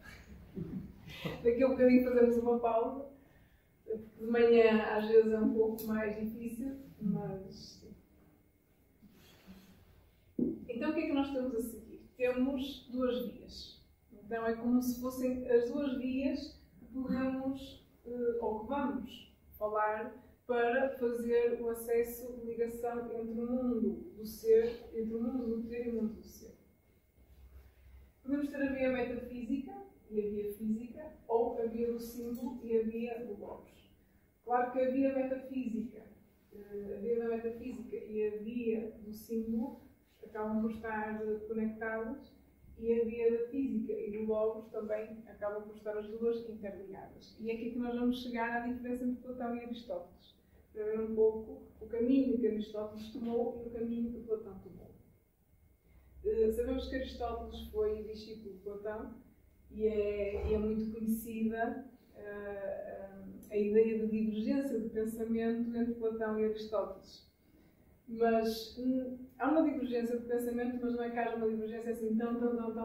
daqui a um bocadinho fazemos uma pausa. De manhã às vezes é um pouco mais difícil, mas... Então o que é que nós temos a seguir? Temos duas vias. Então é como se fossem as duas vias que podemos, ou que vamos falar, para fazer o acesso de ligação entre o mundo do ser, entre o mundo do ter e o mundo do ser. Podemos ter a via metafísica e a via física, ou a via do símbolo e a via do logos. Claro que a via metafísica e a via do símbolo acabam por estar conectadas, e a via da física e do logos também acabam por estar as duas interligadas. E é aqui que nós vamos chegar à diferença entre Platão e Aristóteles, para ver um pouco o caminho que Aristóteles tomou e o caminho que Platão tomou. Sabemos que Aristóteles foi discípulo de Platão e é muito conhecida a ideia de divergência de pensamento entre Platão e Aristóteles. Mas há uma divergência de pensamento, mas não é que haja uma divergência assim tão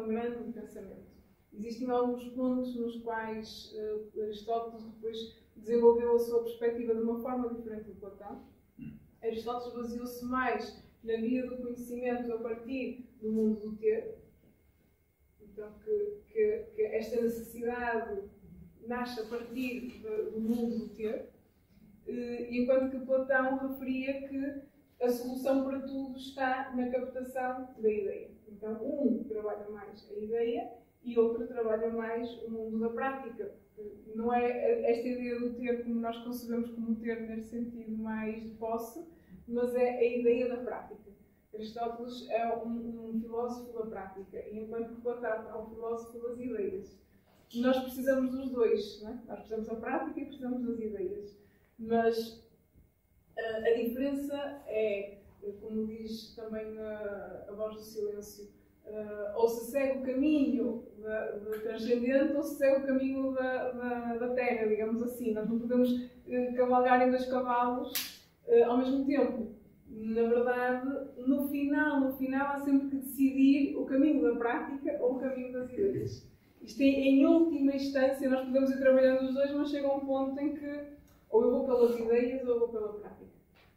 grande de pensamento. Existem alguns pontos nos quais Aristóteles depois desenvolveu a sua perspectiva de uma forma diferente de Platão. Aristóteles baseou-se mais na via do conhecimento a partir do mundo do ter. Então, que esta necessidade nasce a partir do mundo do ter. Enquanto que Platão referia que a solução para tudo está na captação da ideia. Então, um trabalha mais a ideia e outro trabalha mais o mundo da prática. Não é esta ideia do ter como nós concebemos como ter neste sentido mais de posse, mas é a ideia da prática. Aristóteles é um filósofo da prática, enquanto que Platão é um filósofo das ideias. nós precisamos dos dois, não é? Nós precisamos da prática e precisamos das ideias. Mas a diferença é, como diz também a voz do silêncio, ou se segue o caminho do transcendente ou se segue o caminho da terra, digamos assim. Nós não podemos cavalgar em dois cavalos ao mesmo tempo. Na verdade, no final há sempre que decidir o caminho da prática ou o caminho das ideias. Isto é, em última instância, nós podemos ir trabalhando os dois, mas chega um ponto em que ou eu vou pelas ideias ou eu vou pela prática.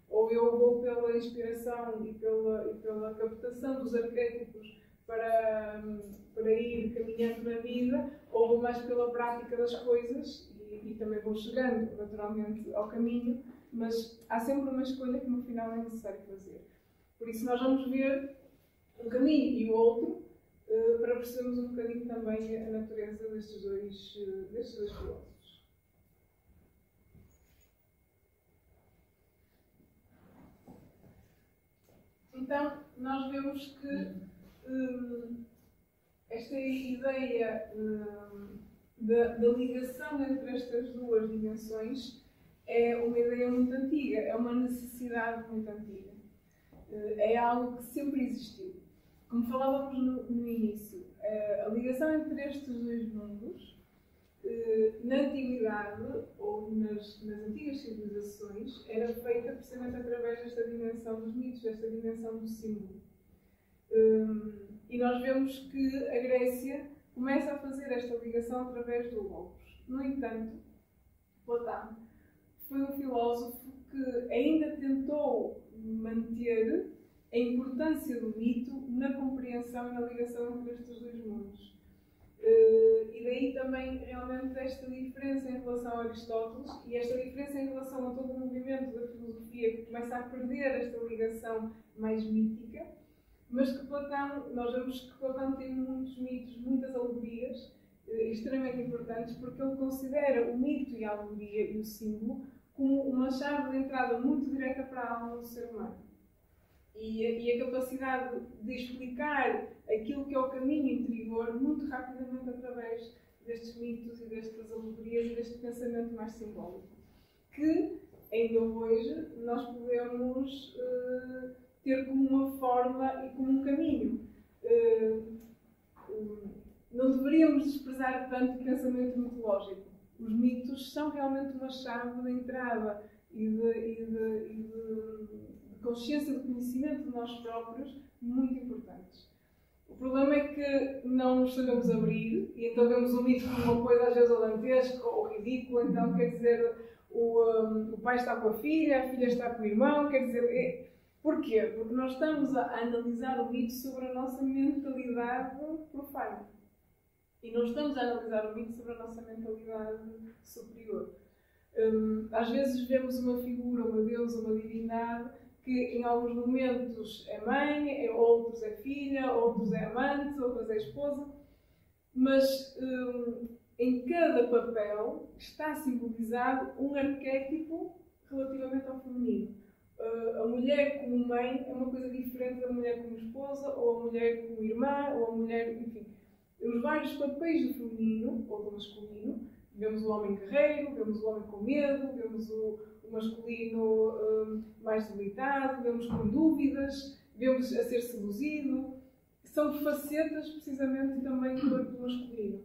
Ou eu vou pela inspiração e pela captação dos arquétipos para ir caminhando na vida, ou vou mais pela prática das coisas e também vou chegando naturalmente ao caminho, mas há sempre uma escolha que no final é necessário fazer. Por isso nós vamos ver um caminho e o outro para percebermos um bocadinho também a natureza destes dois filósofos. Então, nós vemos que esta ideia da ligação entre estas duas dimensões é uma ideia muito antiga, é uma necessidade muito antiga. É algo que sempre existiu. Como falávamos no início, a ligação entre estes dois mundos, na antiguidade ou nas antigas civilizações, era feita precisamente através desta dimensão dos mitos, desta dimensão do símbolo. E nós vemos que a Grécia começa a fazer esta ligação através do Logos. No entanto, Platão foi um filósofo que ainda tentou manter a importância do mito na compreensão e na ligação entre estes dois mundos. E daí também realmente esta diferença em relação a Aristóteles e esta diferença em relação a todo o movimento da filosofia que começa a perder esta ligação mais mítica, mas que Platão, nós vemos que Platão tem muitos mitos, muitas alegorias extremamente importantes, porque ele considera o mito e a alegoria e o símbolo como uma chave de entrada muito direta para a alma do ser humano. E a capacidade de explicar aquilo que é o caminho interior muito rapidamente através destes mitos e destas alegorias e deste pensamento mais simbólico. Que, ainda hoje, nós podemos ter como uma forma e como um caminho. Não deveríamos desprezar tanto o pensamento mitológico. Os mitos são realmente uma chave de entrada e de consciência, de conhecimento de nós próprios, muito importantes. O problema é que não nos sabemos abrir, e então vemos o mito como uma coisa às vezes alantesca ou ridícula, então quer dizer, o pai está com a filha está com o irmão, quer dizer... Porquê? Porque nós estamos a analisar o mito sobre a nossa mentalidade profana. E não estamos a analisar o mito sobre a nossa mentalidade superior. Às vezes vemos uma figura, uma deusa, uma divindade, que em alguns momentos é mãe, em outros é filha, outros é amante, outros é esposa. Mas em cada papel está simbolizado um arquétipo relativamente ao feminino. A mulher como mãe é uma coisa diferente da mulher como esposa, ou a mulher como irmã, ou a mulher, enfim. Os vários papéis do feminino, ou do masculino, vemos o homem guerreiro, vemos o homem com medo, vemos o masculino mais debilitado, vemos com dúvidas, vemos a ser seduzido. São facetas, precisamente, também do masculino.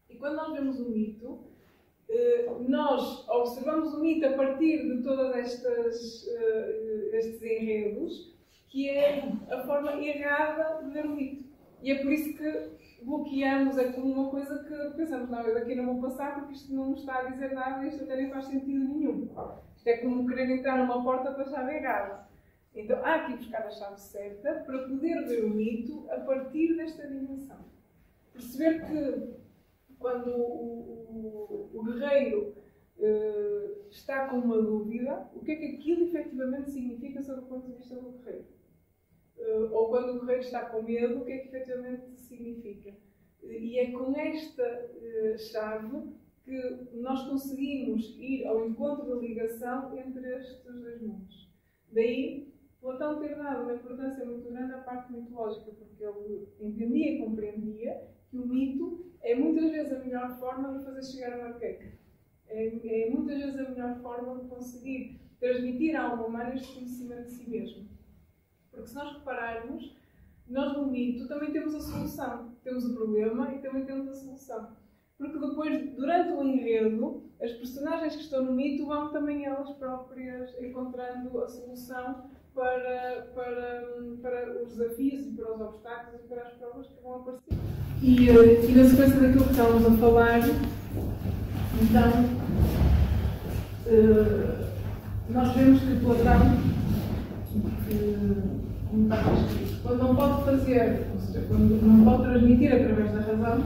E quando nós vemos um mito, nós observamos o mito a partir de todos estes enredos, que é a forma errada de ver o mito. E é por isso que bloqueamos, é como uma coisa que pensamos, não, eu daqui não vou passar porque isto não me está a dizer nada e isto até nem faz sentido nenhum. Isto é como querer entrar numa porta com a chave errada. Então há que buscar a chave certa para poder ver o mito a partir desta dimensão. Perceber que quando o guerreiro está com uma dúvida, o que é que aquilo efetivamente significa sob o ponto de vista do guerreiro? Ou quando o guerreiro está com medo, o que é que efetivamente significa? E é com esta chave que nós conseguimos ir ao encontro da ligação entre estes dois mundos. Daí, Platão ter dado uma importância muito grande à parte mitológica, porque ele entendia e compreendia que o mito é muitas vezes a melhor forma de fazer chegar uma queixa. É muitas vezes a melhor forma de conseguir transmitir à alma humana este conhecimento de si mesmo. Porque se nós repararmos, nós no mito também temos a solução. Temos o problema e também temos a solução. Porque depois, durante o enredo, as personagens que estão no mito vão também elas próprias encontrando a solução para os desafios e para os obstáculos e para as provas que vão aparecer. E na sequência daquilo que estávamos a falar, então, nós vemos que Platão, como está escrito, quando não pode fazer, ou seja, quando não pode transmitir através da razão,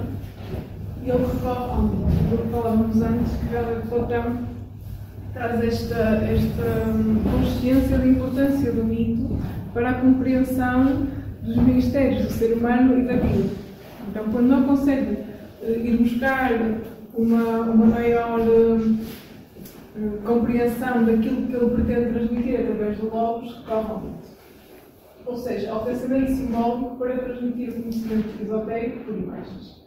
ele recorre, do que falávamos antes, que já Platão traz esta consciência da importância do mito para a compreensão dos mistérios do ser humano e da vida. Então, quando não consegue ir buscar uma maior compreensão daquilo que ele pretende transmitir através do logos, recorre ao mito. Ou seja, ao pensamento simbólico para transmitir o conhecimento esotérico por imagens.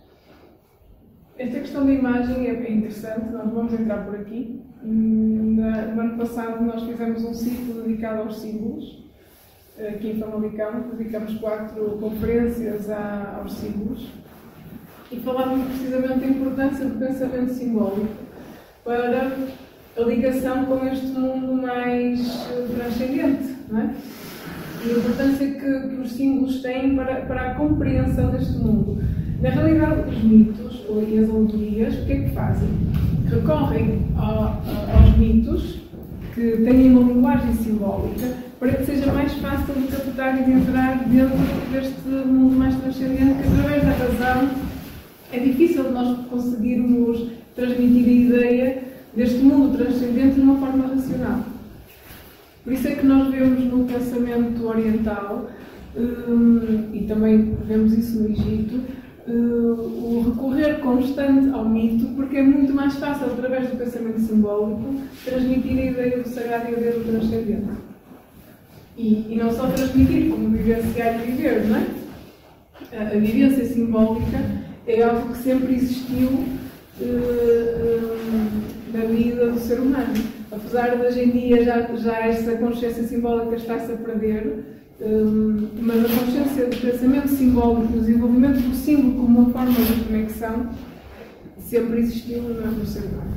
Esta questão da imagem é interessante, nós vamos entrar por aqui. No ano passado nós fizemos um ciclo dedicado aos símbolos, aqui em Famalicão, dedicamos 4 conferências aos símbolos e falávamos precisamente da importância do pensamento simbólico para a ligação com este mundo mais transcendente, não é? E a importância que os símbolos têm para a compreensão deste mundo. Na realidade, os mitos e as alegorias, o que é que fazem? Recorrem aos mitos, que têm uma linguagem simbólica, para que seja mais fácil de captar e de entrar dentro deste mundo mais transcendente, que através da razão é difícil de nós conseguirmos transmitir a ideia deste mundo transcendente de uma forma racional. Por isso é que nós vemos no pensamento oriental, e também vemos isso no Egito, o recorrer constante ao mito, porque é muito mais fácil, através do pensamento simbólico, transmitir a ideia do sagrado e a ideia do transcendente. E não só transmitir, como vivenciar e viver, não é? A vivência simbólica é algo que sempre existiu na vida do ser humano. Apesar de hoje em dia já essa consciência simbólica está-se a perder, mas a consciência do pensamento simbólico, do desenvolvimento do símbolo como uma forma de conexão, sempre existiu no ser humano.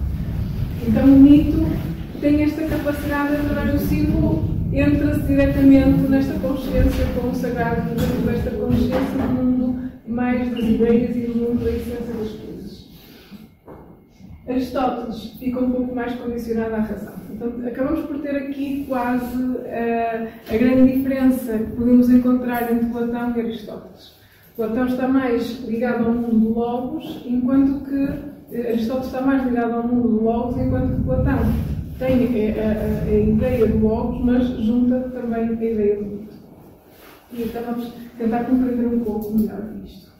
Então o mito tem esta capacidade de, através do símbolo, entra-se diretamente nesta consciência com o sagrado, dentro desta consciência do mundo mais das ideias e do mundo da essência das coisas. Aristóteles fica um pouco mais condicionado à razão. Então, acabamos por ter aqui quase a grande diferença que podemos encontrar entre Platão e Aristóteles. Platão está mais ligado ao mundo do logos, enquanto que Aristóteles está mais ligado ao mundo do logos, enquanto que Platão tem a ideia do logos, mas junta também a ideia do mito. E então vamos tentar compreender um pouco melhor isto.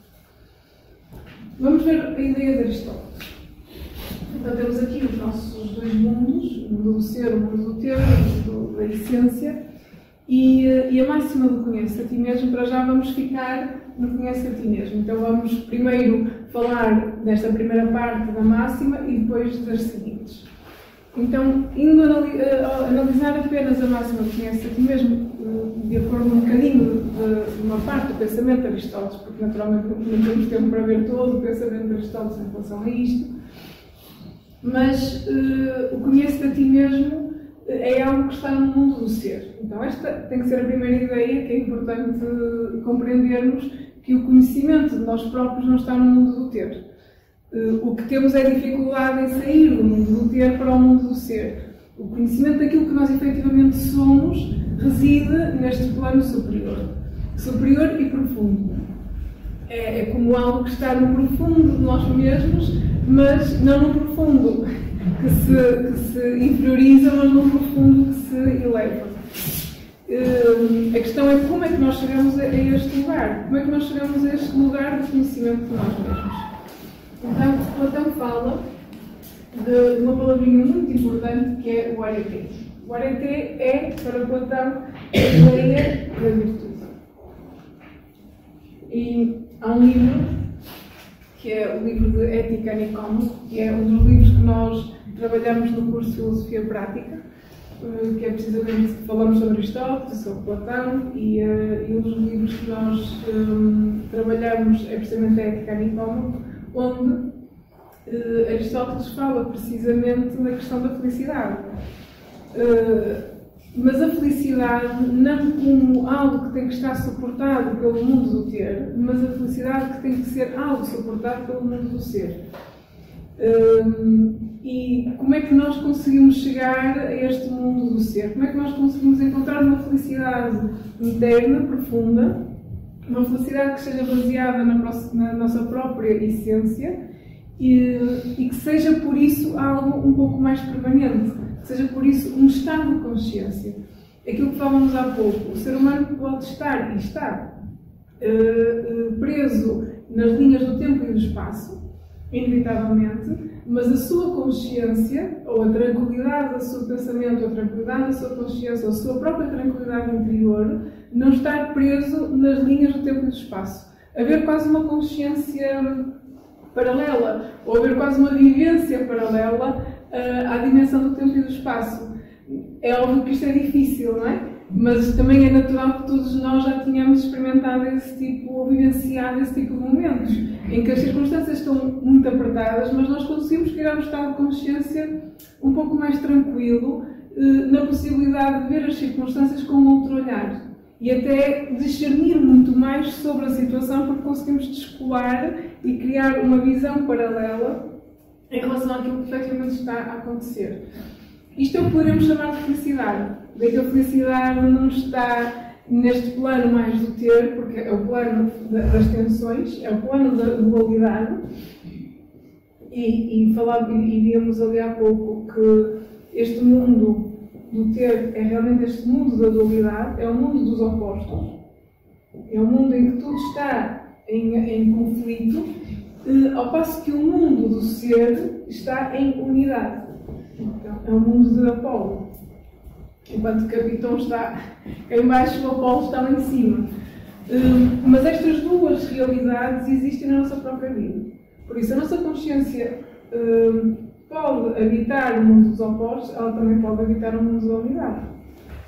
Vamos ver a ideia de Aristóteles. Então temos aqui os nossos 2 mundos, o mundo do ser, o mundo do ter, o mundo da essência, e a máxima do conhece a ti mesmo. Para já vamos ficar no conhece a ti mesmo. Então vamos primeiro falar desta primeira parte da máxima e depois das seguintes. Então, indo analisar apenas a máxima do conhece a ti mesmo, de acordo um bocadinho de uma parte do pensamento de Aristóteles, porque naturalmente não temos tempo para ver todo o pensamento de Aristóteles em relação a isto, mas o conhece a ti mesmo é algo que está no mundo do ser. Então esta tem que ser a primeira ideia, que é importante compreendermos que o conhecimento de nós próprios não está no mundo do ter. O que temos é dificuldade em sair do mundo do ter para o mundo do ser. O conhecimento daquilo que nós efetivamente somos reside neste plano superior. Superior e profundo. É como algo que está no profundo de nós mesmos, mas não no profundo que se inferioriza, mas no profundo que se eleva. A questão é como é que nós chegamos a este lugar? Como é que nós chegamos a este lugar de conhecimento de nós mesmos? Então, Platão fala de uma palavrinha muito importante que é o arete. O arete é, para Platão, a ideia da virtude. E há um livro que é o livro de Ética Nicômaco, que é um dos livros que nós trabalhamos no curso de Filosofia Prática, que é precisamente que falamos sobre Aristóteles, sobre Platão, e um dos livros que nós trabalhamos é precisamente a Ética Nicômaco, onde Aristóteles fala precisamente da questão da felicidade. Mas a felicidade não como algo que tem que estar suportado pelo mundo do ter, mas a felicidade que tem que ser algo suportado pelo mundo do ser. E como é que nós conseguimos chegar a este mundo do ser? Como é que nós conseguimos encontrar uma felicidade interna, profunda, uma felicidade que seja baseada na nossa própria essência e que seja por isso algo um pouco mais permanente? Seja por isso um estado de consciência. Aquilo que falávamos há pouco, o ser humano pode estar e está preso nas linhas do tempo e do espaço, inevitavelmente, mas a sua consciência, ou a tranquilidade do seu pensamento, ou a tranquilidade da sua consciência, ou a sua própria tranquilidade interior, não está preso nas linhas do tempo e do espaço. Haver quase uma consciência paralela, ou haver quase uma vivência paralela à dimensão do tempo e do espaço. É óbvio que isto é difícil, não é? Mas também é natural que todos nós já tenhamos experimentado esse tipo, ou vivenciado esse tipo de momentos, em que as circunstâncias estão muito apertadas, mas nós conseguimos criar um estado de consciência um pouco mais tranquilo, na possibilidade de ver as circunstâncias com outro olhar. E até discernir muito mais sobre a situação, porque conseguimos descolar e criar uma visão paralela em relação àquilo que efetivamente está a acontecer. Isto é o que poderemos chamar de felicidade. Daí que a felicidade não está neste plano mais do ter, porque é o plano das tensões, é o plano da dualidade. E víamos ali há pouco que este mundo do ter é realmente este mundo da dualidade, é o mundo dos opostos. É o mundo em que tudo está em conflito, ao passo que o mundo do ser está em unidade. Então, é um mundo de Apolo. Enquanto que a Piton está em baixo, o Apolo está lá em cima. Mas estas duas realidades existem na nossa própria vida. Por isso, a nossa consciência pode habitar o mundo dos opostos, ela também pode habitar o mundo da unidade.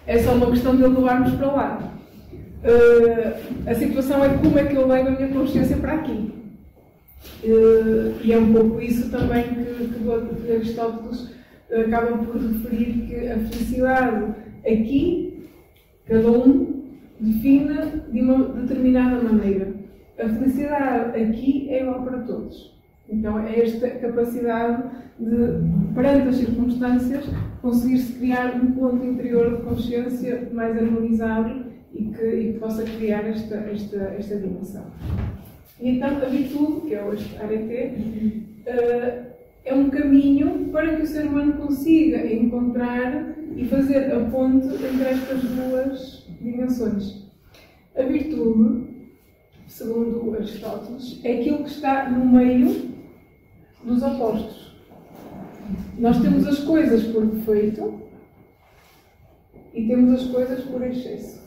É só uma questão de levarmos para lá. A situação é como é que eu levo a minha consciência para aqui. E é um pouco isso também que Aristóteles acaba por referir, que a felicidade aqui, cada um define de uma determinada maneira. A felicidade aqui é igual para todos. Então é esta capacidade de, perante as circunstâncias, conseguir-se criar um ponto interior de consciência mais harmonizado e que possa criar esta dimensão. E então a virtude, que é este arete, é um caminho para que o ser humano consiga encontrar e fazer a ponte entre estas duas dimensões. A virtude, segundo Aristóteles, é aquilo que está no meio dos opostos. Nós temos as coisas por defeito e temos as coisas por excesso.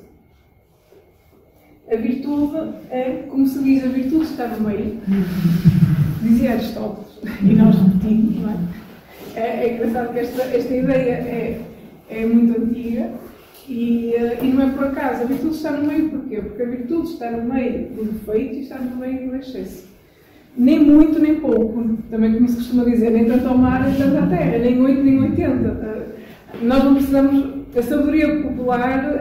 A virtude é, como se diz, a virtude está no meio. Dizia Aristóteles, e nós repetimos, não é? É engraçado que esta ideia é muito antiga e não é por acaso. A virtude está no meio porquê? Porque a virtude está no meio do defeito e está no meio do excesso. Nem muito, nem pouco. Também como se costuma dizer, nem tanto ao mar, nem tanto à terra. Nem 8, nem 80. Nós não precisamos... A sabedoria popular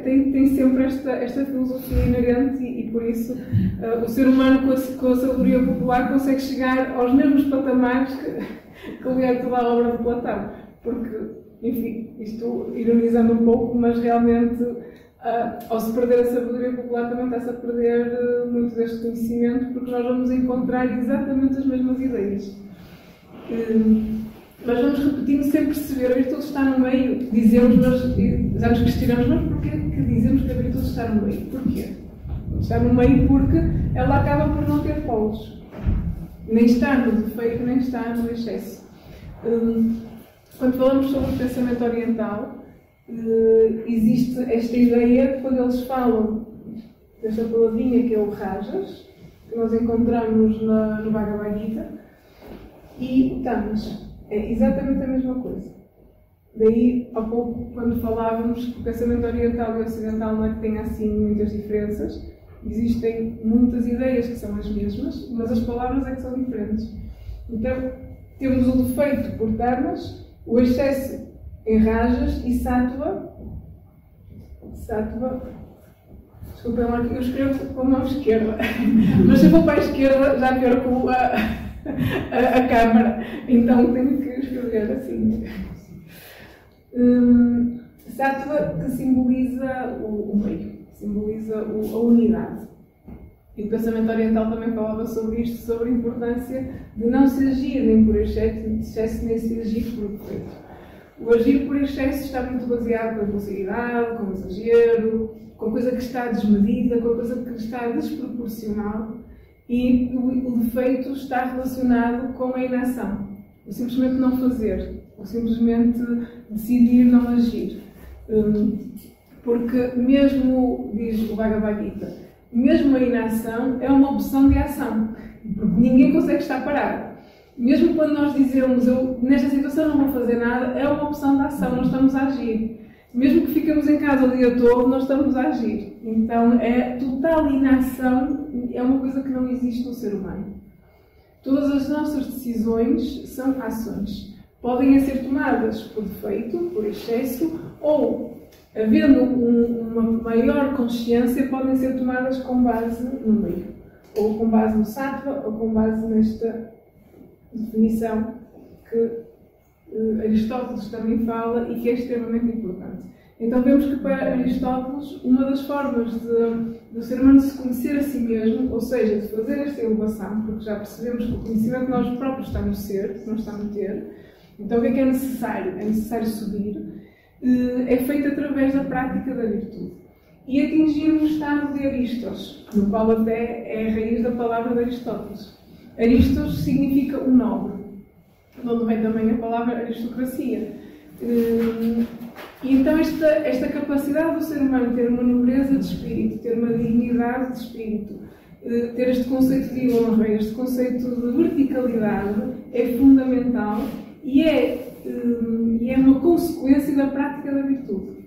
tem sempre esta filosofia inerente e por isso o ser humano com a sabedoria popular consegue chegar aos mesmos patamares que ligar toda a obra de Platão. Porque, enfim, isto ironizando um pouco, mas realmente ao se perder a sabedoria popular também está-se a perder muito deste conhecimento, porque nós vamos encontrar exatamente as mesmas ideias. Mas vamos repetindo sem perceber, a virtude está no meio, dizemos, mas já nos questionamos, mas porquê que dizemos que a virtude está no meio? Porquê? Está no meio porque ela acaba por não ter polos. Nem está no defeito, nem está no excesso. Quando falamos sobre o pensamento oriental, existe esta ideia, quando eles falam desta palavrinha que é o rajas, que nós encontramos no Bhagavad Gita e o Tamas. É exatamente a mesma coisa. Daí, há pouco, quando falávamos que o pensamento oriental e ocidental não é que tenha assim muitas diferenças, existem muitas ideias que são as mesmas, mas as palavras é que são diferentes. Então, temos o defeito por Tamas, o excesso em Rajas e Sattva. Desculpem lá que eu escrevo com a mão esquerda, mas se eu vou para a esquerda já perco a câmara, então tenho que escrever assim. Sattva, que simboliza o meio, simboliza a unidade. E o pensamento oriental também falava sobre isto, sobre a importância de não se agir nem por excesso nem se agir por defeito. O agir por excesso está muito baseado com impulsividade, com exagero, com coisa que está desmedida, com coisa que está desproporcional, e o defeito está relacionado com a inação, o simplesmente não fazer, ou simplesmente decidir não agir. Porque mesmo, diz o Bhagavad Gita, mesmo a inação é uma opção de ação, porque ninguém consegue estar parado. Mesmo quando nós dizemos, eu nesta situação não vou fazer nada, é uma opção de ação, nós estamos a agir. Mesmo que ficamos em casa o dia todo, nós estamos a agir. Então, total inação é uma coisa que não existe no ser humano. Todas as nossas decisões são ações. Podem ser tomadas por defeito, por excesso, ou, havendo uma maior consciência, podem ser tomadas com base no meio. Ou com base no sattva, ou com base nesta definição que Aristóteles também fala e que é extremamente importante. Então vemos que para Aristóteles uma das formas do ser humano se conhecer a si mesmo, ou seja, de fazer esta elevação, porque já percebemos que o conhecimento nós próprios está no ser, não está no ter, então o que é necessário? É necessário subir, é feito através da prática da virtude. E atingir o estado de Aristos, no qual até é a raiz da palavra de Aristóteles. Aristos significa o nobre, de onde vem também a palavra aristocracia. E então esta capacidade do ser humano ter uma nobreza de espírito, ter uma dignidade de espírito, ter este conceito de honra, este conceito de verticalidade é fundamental e é uma consequência da prática da virtude.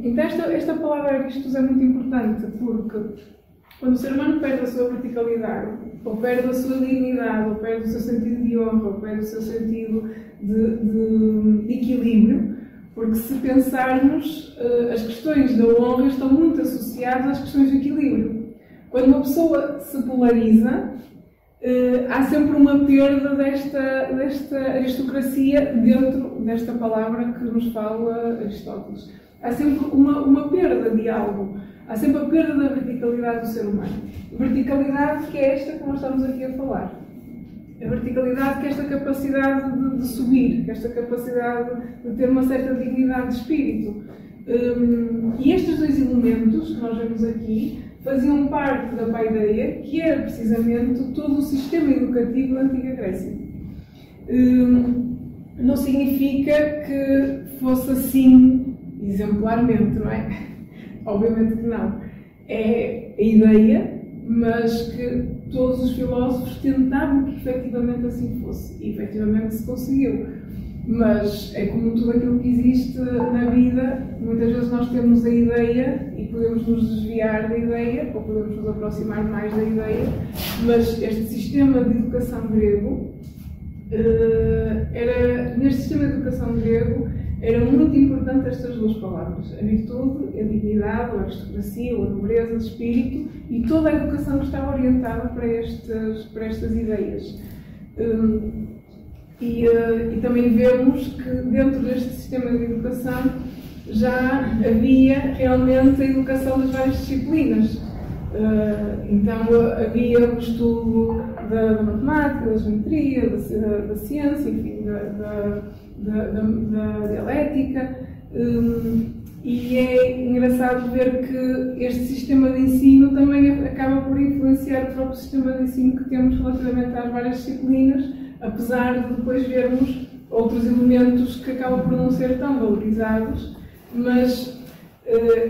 Então esta palavra Aristos é muito importante porque quando o ser humano perde a sua verticalidade, ou perde a sua dignidade, ou perde o seu sentido de honra, ou perde o seu sentido de equilíbrio, porque se pensarmos, as questões da honra estão muito associadas às questões de equilíbrio. Quando uma pessoa se polariza, há sempre uma perda desta aristocracia dentro desta palavra que nos fala Aristóteles. Há sempre uma perda de algo. Há sempre a perda da verticalidade do ser humano. A verticalidade que é esta que nós estamos aqui a falar. A verticalidade que é esta capacidade de subir, que é esta capacidade de ter uma certa dignidade de espírito. E estes dois elementos que nós vemos aqui faziam parte da paideia, que era precisamente todo o sistema educativo da antiga Grécia. Não significa que fosse assim exemplarmente, não é? Obviamente que não. É a ideia, mas que todos os filósofos tentavam que efetivamente assim fosse. E efetivamente se conseguiu. Mas é como tudo aquilo que existe na vida, muitas vezes nós temos a ideia e podemos nos desviar da ideia, ou podemos nos aproximar mais da ideia, mas este sistema de educação grego, neste sistema de educação grego, era muito importante estas duas palavras, a virtude, a dignidade, a aristocracia, a nobreza de espírito, e toda a educação que estava orientada para estas ideias. E também vemos que dentro deste sistema de educação já havia realmente a educação das várias disciplinas. Então havia o estudo da matemática, da geometria, da ciência, enfim, da dialética, e é engraçado ver que este sistema de ensino também acaba por influenciar o próprio sistema de ensino que temos relativamente às várias disciplinas, apesar de depois vermos outros elementos que acabam por não ser tão valorizados, mas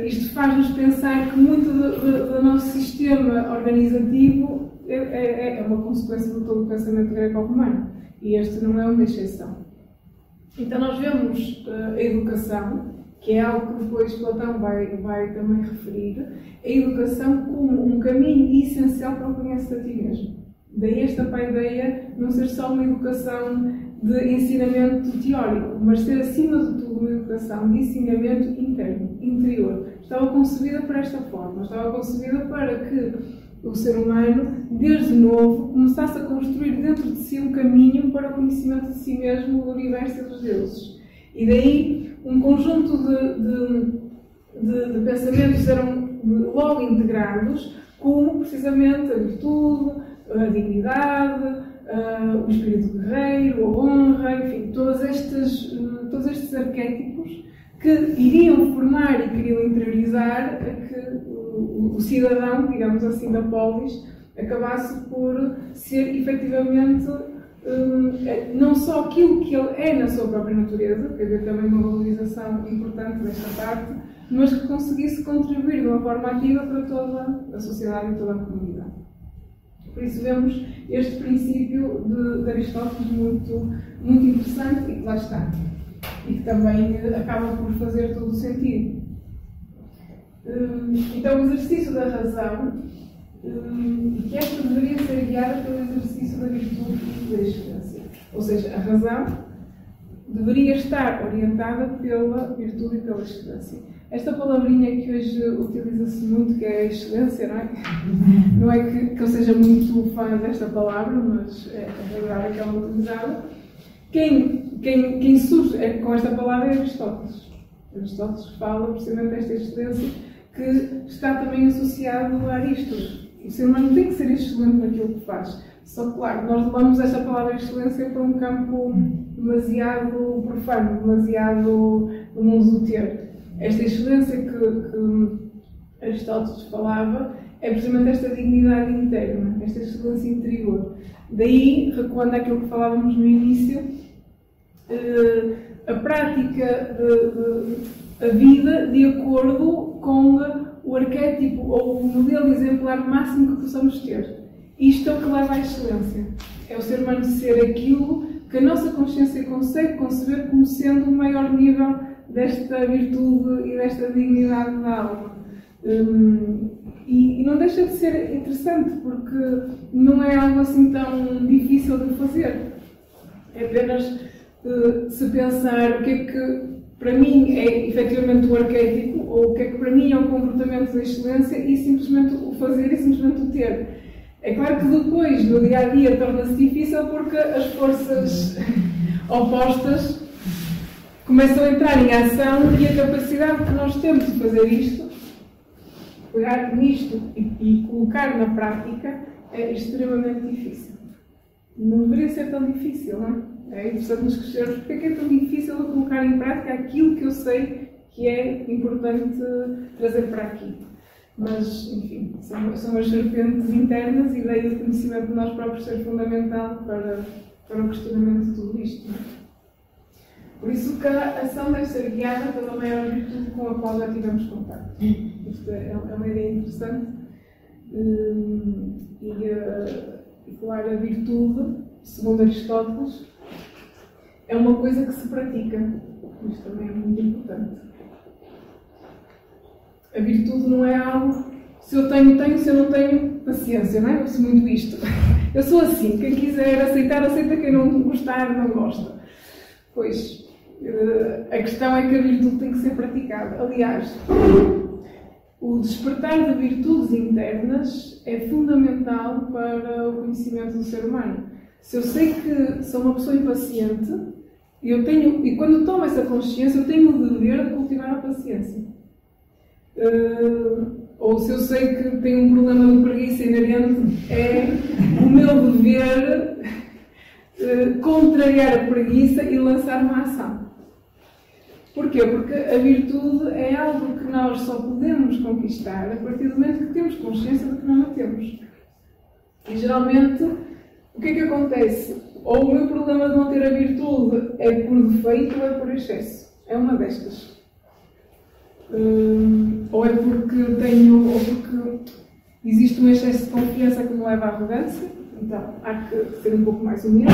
Isto faz-nos pensar que muito do nosso sistema organizativo é uma consequência de todo o pensamento greco-romano. E este não é uma exceção. Então nós vemos a educação, que é algo que depois Platão vai também referir, a educação como um caminho essencial para o conhecer a ti mesmo. Daí esta paideia não ser só uma educação de ensinamento teórico, mas ser acima de tudo uma educação de ensinamento interno, interior. Estava concebida para esta forma, estava concebida para que o ser humano, desde novo, começasse a construir dentro de si um caminho para o conhecimento de si mesmo, do universo e dos deuses. E daí um conjunto de pensamentos eram logo integrados, como precisamente a virtude, a dignidade, o espírito guerreiro, a honra, enfim, todos estes arquétipos que iriam formar e queriam interiorizar a que o cidadão, digamos assim, da polis, acabasse por ser efetivamente não só aquilo que ele é na sua própria natureza, quer dizer, também uma valorização importante desta parte, mas que conseguisse contribuir de uma forma ativa para toda a sociedade e toda a comunidade. Por isso vemos este princípio de Aristóteles muito interessante e que lá está. E que também acaba por fazer todo o sentido. Então, o exercício da razão, que esta deveria ser guiada pelo exercício da virtude e da excelência. Ou seja, a razão deveria estar orientada pela virtude e pela excelência. Esta palavrinha que hoje utiliza-se muito, que é a excelência, não é? Não é que eu seja muito fã desta palavra, mas é verdade que ela é utilizada. Quem surge com esta palavra é Aristóteles. Aristóteles fala precisamente desta excelência que está também associado a Aristóteles. O ser humano tem que ser excelente naquilo que faz. Só que, claro, nós levamos esta palavra excelência para um campo demasiado profano, demasiado no mundo do ter. Esta excelência que Aristóteles falava é precisamente esta dignidade interna, esta excelência interior. Daí, recuando àquilo que falávamos no início, a prática da vida de acordo com o arquétipo ou o modelo exemplar máximo que possamos ter. Isto é o que leva à excelência. É o ser humano ser aquilo que a nossa consciência consegue conceber como sendo o maior nível desta virtude e desta dignidade da alma. E não deixa de ser interessante, porque não é algo assim tão difícil de fazer. É apenas se pensar o que é que para mim é efetivamente o arquétipo, ou o que é que para mim é o comportamento da excelência, e simplesmente o fazer e simplesmente o ter. É claro que depois, no dia-a-dia, torna-se difícil porque as forças opostas começam a entrar em ação e a capacidade que nós temos de fazer isto, pegar nisto e colocar na prática, é extremamente difícil. Não deveria ser tão difícil, não é? É interessante nos questionarmos porque é que é tão difícil eu colocar em prática aquilo que eu sei que é importante trazer para aqui. Mas, enfim, são as serpentes internas e daí o conhecimento de nós próprios ser fundamental para o questionamento de tudo isto. Não é? Por isso, cada ação deve ser guiada pela maior virtude com a qual já tivemos contato. Isto é uma ideia interessante. E claro, a virtude, segundo Aristóteles, é uma coisa que se pratica. Isto também é muito importante. A virtude não é algo, se eu tenho, se eu não tenho, paciência, não é? Eu sou muito isto. Eu sou assim, quem quiser aceitar, aceita, quem não gostar, não gosta. Pois, a questão é que a virtude tem que ser praticada. Aliás, o despertar de virtudes internas é fundamental para o conhecimento do ser humano. Se eu sei que sou uma pessoa impaciente, e quando tomo essa consciência, eu tenho o dever de cultivar a paciência. Ou se eu sei que tenho um problema de preguiça inerente, é o meu dever contrariar a preguiça e lançar uma ação. Porquê? Porque a virtude é algo que nós só podemos conquistar a partir do momento que temos consciência de que não a temos. E geralmente, o que é que acontece? Ou o meu problema de não ter a virtude é por defeito ou é por excesso. É uma destas. ou é porque tenho, ou porque existe um excesso de confiança que me leva à arrogância, então há que ser um pouco mais humilde,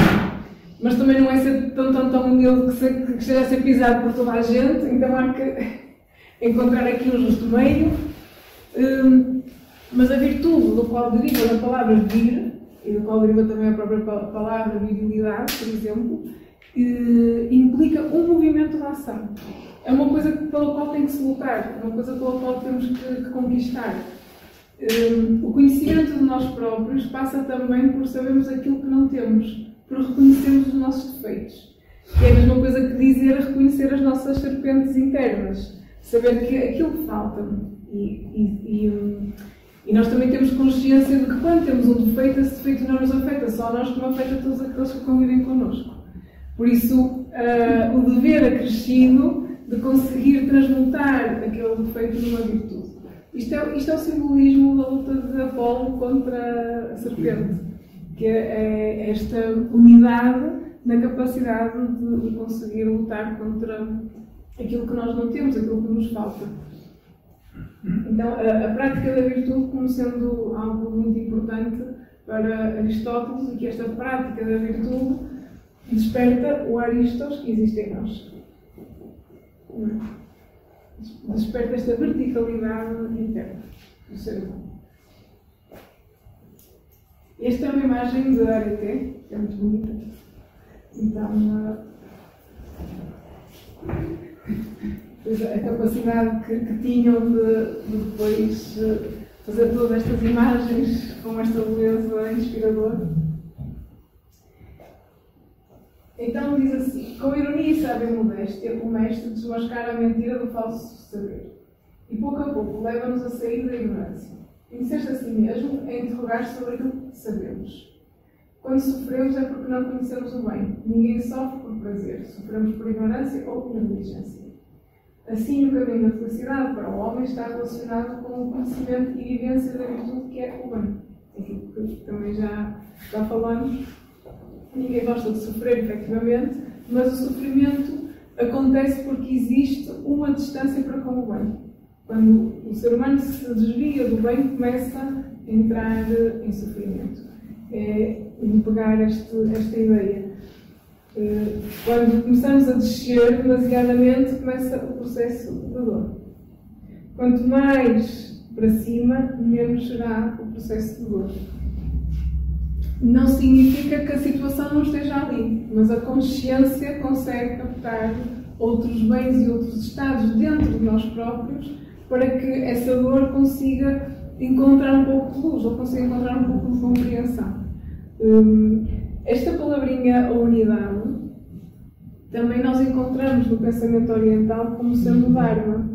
mas também não é ser tão humilde que esteja a ser pisado por toda a gente, então há que encontrar aqui um justo meio. Mas a virtude do qual deriva a palavra vir, e do qual deriva também a própria palavra virilidade, por exemplo, implica um movimento de ação. É uma coisa pela qual tem que se lutar, é uma coisa pela qual temos que conquistar. O conhecimento de nós próprios passa também por sabermos aquilo que não temos, por reconhecermos os nossos defeitos. Que é a mesma coisa que dizer reconhecer as nossas serpentes internas, saber que aquilo falta-me. E nós também temos consciência de que quando temos um defeito, esse defeito não nos afeta só a nós, como afeta a todos aqueles que convivem connosco. Por isso, o dever acrescido de conseguir transmutar aquele defeito numa virtude. Isto é o simbolismo da luta de Apolo contra a serpente, que é esta unidade na capacidade de conseguir lutar contra aquilo que nós não temos, aquilo que nos falta. Então, a prática da virtude como sendo algo muito importante para Aristóteles, e que esta prática da virtude desperta o Aristos que existe em nós. Desperta esta verticalidade interna do ser humano. Esta é uma imagem de Arete, que é muito bonita. Então, a capacidade que tinham de depois fazer todas estas imagens com esta beleza inspiradora. Então diz assim: com ironia e sábia modéstia, o mestre desmascara a mentira do falso saber, e pouco a pouco leva-nos a sair da ignorância. Conhecer-se a si mesmo é interrogar-se sobre aquilo que sabemos. Quando sofremos é porque não conhecemos o bem. Ninguém sofre por prazer, sofremos por ignorância ou por negligência. Assim, o caminho da felicidade para o homem está relacionado com o conhecimento e vivência da virtude que é o bem. Aquilo que também já falamos. Ninguém gosta de sofrer, efetivamente, mas o sofrimento acontece porque existe uma distância para com o bem. Quando o ser humano se desvia do bem, começa a entrar em sofrimento. É pegar esta ideia. Quando começamos a descer demasiadamente, começa o processo da dor. Quanto mais para cima, menos será o processo de dor. Não significa que a situação não esteja ali, mas a consciência consegue captar outros bens e outros estados dentro de nós próprios para que essa dor consiga encontrar um pouco de luz ou consiga encontrar um pouco de compreensão. Esta palavrinha, a unidade, também nós encontramos no pensamento oriental como sendo Dharma.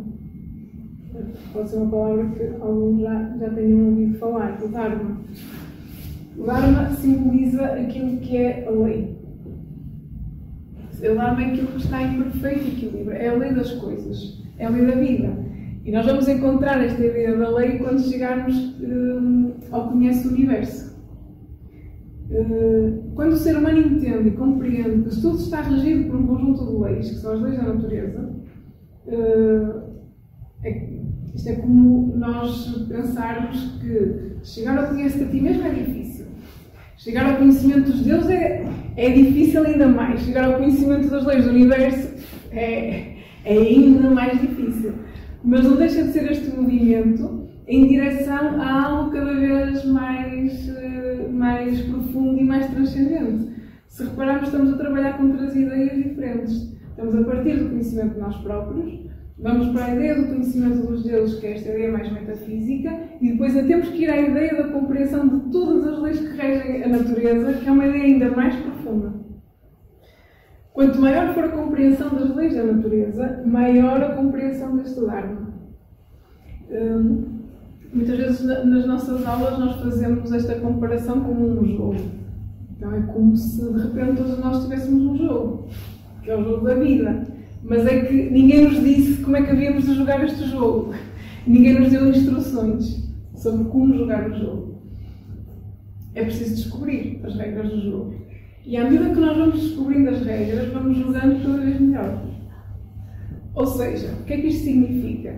Pode ser uma palavra que alguns já tenham ouvido falar, o Dharma. O Dharma simboliza aquilo que é a lei. O Dharma é aquilo que está em perfeito equilíbrio, é a lei das coisas, é a lei da vida. E nós vamos encontrar esta ideia da lei quando chegarmos ao conhece o universo. Quando o ser humano entende e compreende que tudo está regido por um conjunto de leis, que são as leis da natureza, isto é como nós pensarmos que chegar ao conhecimento de ti mesmo é difícil. Chegar ao conhecimento dos deuses é difícil ainda mais. Chegar ao conhecimento das leis do universo é ainda mais difícil. Mas não deixa de ser este movimento em direção a algo cada vez mais profundo e mais transcendente. Se repararmos, estamos a trabalhar com três ideias diferentes. Estamos a partir do conhecimento de nós próprios, vamos para a ideia do conhecimento dos deuses, que é esta ideia mais metafísica, e depois temos que ir à ideia da compreensão de todas as leis que regem a natureza, que é uma ideia ainda mais profunda. Quanto maior for a compreensão das leis da natureza, maior a compreensão deste Dharma. Muitas vezes nas nossas aulas nós fazemos esta comparação como um jogo. Então é como se de repente todos nós tivéssemos um jogo, que é o jogo da vida. Mas é que ninguém nos disse como é que havíamos de jogar este jogo. Ninguém nos deu instruções sobre como jogar o jogo. É preciso descobrir as regras do jogo. E à medida que nós vamos descobrindo as regras, vamos jogando cada vez melhor. Ou seja, o que é que isto significa?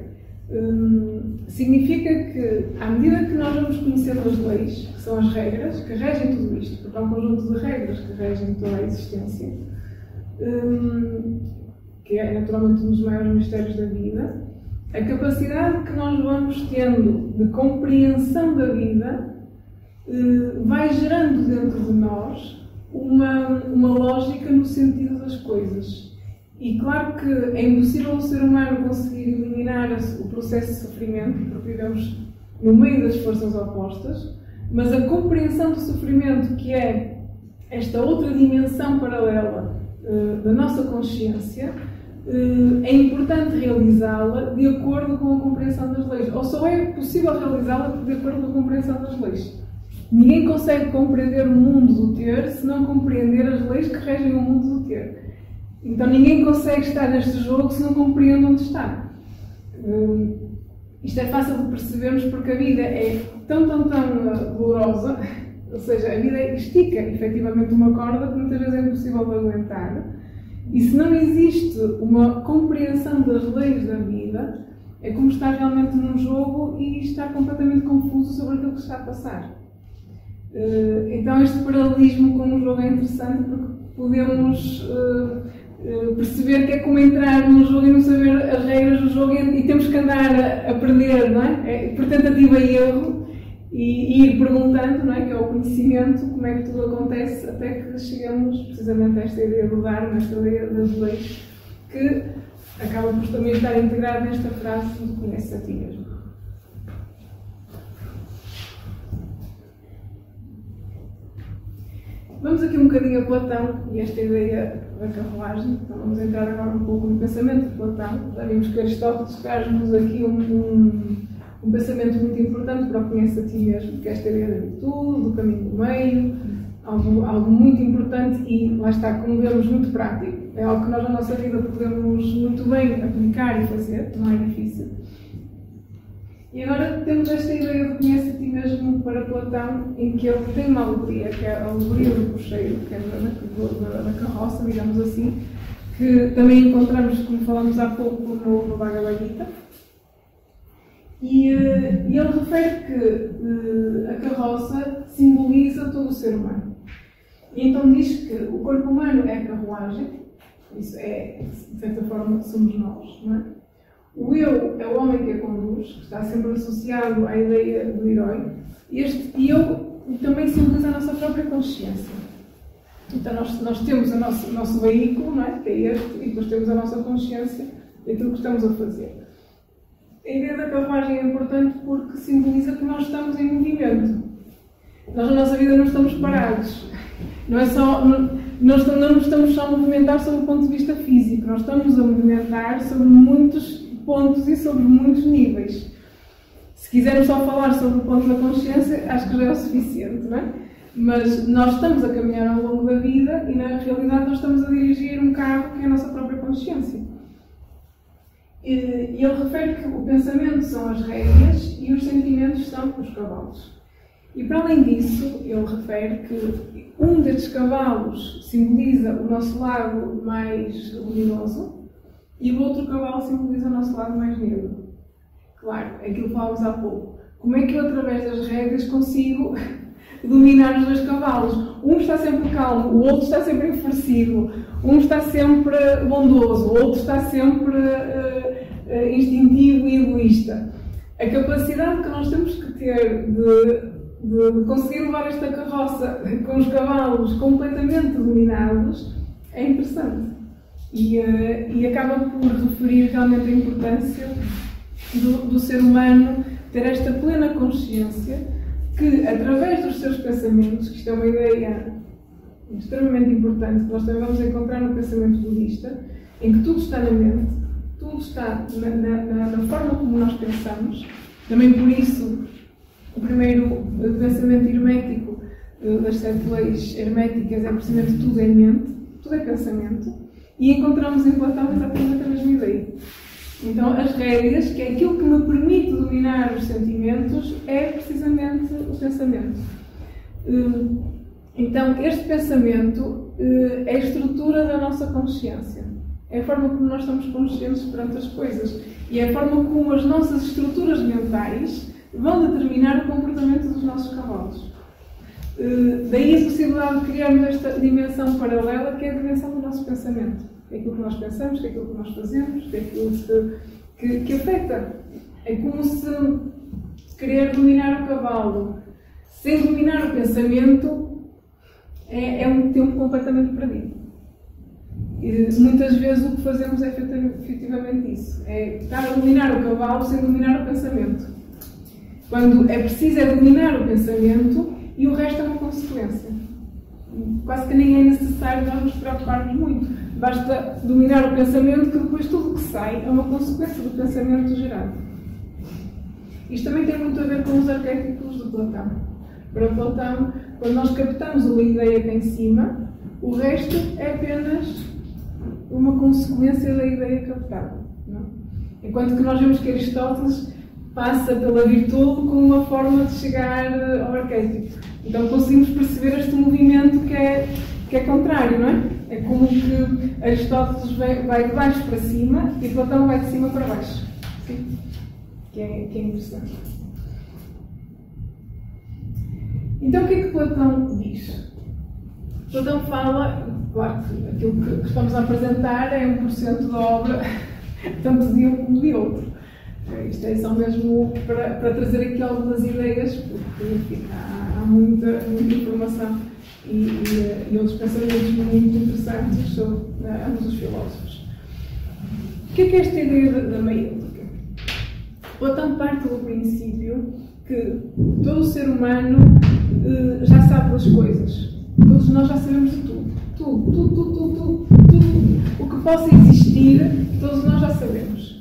Significa que, à medida que nós vamos conhecendo as leis, que são as regras, que regem tudo isto, porque há um conjunto de regras que regem toda a existência, que é naturalmente um dos maiores mistérios da vida, a capacidade que nós vamos tendo de compreensão da vida vai gerando dentro de nós uma lógica no sentido das coisas. E claro que é impossível o ser humano conseguir eliminar o processo de sofrimento, porque vivemos no meio das forças opostas, mas a compreensão do sofrimento, que é esta outra dimensão paralela da nossa consciência, é importante realizá-la de acordo com a compreensão das leis. Ou só é possível realizá-la de acordo com a compreensão das leis. Ninguém consegue compreender o mundo do ter se não compreender as leis que regem o mundo do ter. Então ninguém consegue estar neste jogo se não compreende onde está. Isto é fácil de percebermos porque a vida é tão dolorosa, ou seja, a vida estica efetivamente uma corda que muitas vezes é impossível de aguentar. E se não existe uma compreensão das leis da vida, é como estar realmente num jogo e estar completamente confuso sobre aquilo que está a passar. Então este paralelismo com o jogo é interessante porque podemos perceber que é como entrar num jogo e não saber as regras do jogo e temos que andar a aprender, não é? Por tentativa e erro e ir perguntando, não é? Que é o conhecimento, como é que tudo acontece até que chegamos precisamente a esta ideia do Dharma, esta ideia das leis, que acaba por também estar integrado nesta frase de conhece a ti mesmo. Vamos aqui um bocadinho a Platão e esta ideia da carruagem. Então vamos entrar agora um pouco no pensamento de Platão. Já vimos que Aristóteles traz-nos aqui um pensamento muito importante para o conhece a ti mesmo, que é esta ideia da virtude, do caminho do meio, algo muito importante e, lá está, como vemos, muito prático. É algo que nós na nossa vida podemos muito bem aplicar e fazer, não é difícil. E agora temos esta ideia de conhece a ti mesmo para Platão, em que ele tem uma alegoria, que é a alegoria do cocheiro, que é da carroça, digamos assim, que também encontramos, como falamos há pouco, no Bhagavad Gita. E ele refere que a carroça simboliza todo o ser humano. E então diz que o corpo humano é a carruagem, isso é, de certa forma, somos nós, não é? O eu é o homem que a conduz, que está sempre associado à ideia do herói. Este eu também simboliza a nossa própria consciência. Então nós temos o nosso veículo, não é? Que é este, e depois temos a nossa consciência daquilo que estamos a fazer. A ideia da carruagem é importante porque simboliza que nós estamos em movimento. Nós na nossa vida não estamos parados. Não é só... Nós não estamos só a movimentar sob o ponto de vista físico, nós estamos a movimentar sobre muitos pontos e sobre muitos níveis. Se quisermos só falar sobre o ponto da consciência, acho que já é o suficiente, não é? Mas nós estamos a caminhar ao longo da vida e, na realidade, nós estamos a dirigir um carro que é a nossa própria consciência. E ele refere que o pensamento são as rédeas e os sentimentos são os cavalos. E, para além disso, ele refere que um destes cavalos simboliza o nosso lado mais luminoso e o outro cavalo simboliza o nosso lado mais negro. Claro, é aquilo que falávamos há pouco. Como é que eu, através das rédeas, consigo dominar os dois cavalos? Um está sempre calmo, o outro está sempre enfurecido. Um está sempre bondoso, o outro está sempre instintivo e egoísta. A capacidade que nós temos que ter de conseguir levar esta carroça com os cavalos completamente dominados é interessante. E acaba por referir realmente a importância do ser humano ter esta plena consciência que, através dos seus pensamentos, que isto é uma ideia extremamente importante, que nós também vamos encontrar no pensamento budista, em que tudo está na mente, tudo está na forma como nós pensamos. Também por isso, o primeiro pensamento hermético das 7 leis herméticas é precisamente tudo é mente, tudo é pensamento. E encontramos em Platão exatamente a mesma ideia. Então, as rédeas, que é aquilo que me permite dominar os sentimentos, é precisamente o pensamento. Então, este pensamento é a estrutura da nossa consciência. É a forma como nós estamos conscientes perante as coisas. E é a forma como as nossas estruturas mentais vão determinar o comportamento dos nossos cavalos. Daí a possibilidade de criarmos esta dimensão paralela, que é a dimensão do nosso pensamento. É aquilo que nós pensamos, que é aquilo que nós fazemos, que é aquilo que afeta. É como se querer dominar o cavalo sem dominar o pensamento é um tempo completamente perdido. E muitas vezes o que fazemos é efetivamente isso. É estar a dominar o cavalo sem dominar o pensamento. Quando é preciso é dominar o pensamento e o resto é uma consequência. Quase que nem é necessário nós nos preocuparmos muito. Basta dominar o pensamento, que depois tudo o que sai é uma consequência do pensamento gerado. Isto também tem muito a ver com os arquétipos de Platão. Para Platão, quando nós captamos uma ideia cá em cima, o resto é apenas uma consequência da ideia captada. Não? Enquanto que nós vemos que Aristóteles passa pela virtude como uma forma de chegar ao arquétipo. Então conseguimos perceber este movimento que é contrário, não é? É como que Aristóteles vai de baixo para cima e Platão vai de cima para baixo. Sim? Que é interessante. Então o que é que Platão diz? Platão fala, claro que aquilo que estamos a apresentar é 1% da obra, tanto de um como de outro. Isto é só mesmo para trazer aqui algumas ideias, porque enfim, há muita informação e outros pensamentos muito interessantes sobre ambos os filósofos. O que é esta ideia da maiêutica? Platão parte do princípio que todo o ser humano já sabe das coisas. Todos nós já sabemos de tudo. Tudo. O que possa existir, todos nós já sabemos.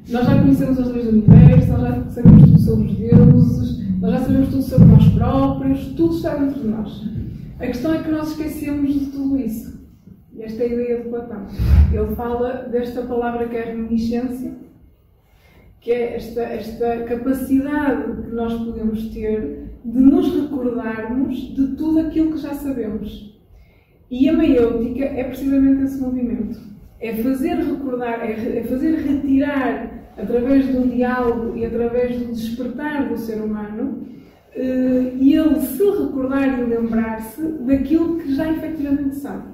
Nós já conhecemos as leis do universo, nós já sabemos tudo sobre os deuses, nós já sabemos tudo sobre nós próprios, tudo está dentro de nós. A questão é que nós esquecemos de tudo isso. E esta é a ideia de Platão. Ele fala desta palavra que é a reminiscência, que é esta capacidade que nós podemos ter de nos recordarmos de tudo aquilo que já sabemos. E a maiêutica é precisamente esse movimento. É fazer recordar, é fazer retirar, através de um diálogo e através do despertar do ser humano, e ele se recordar e lembrar-se daquilo que já efetivamente sabe.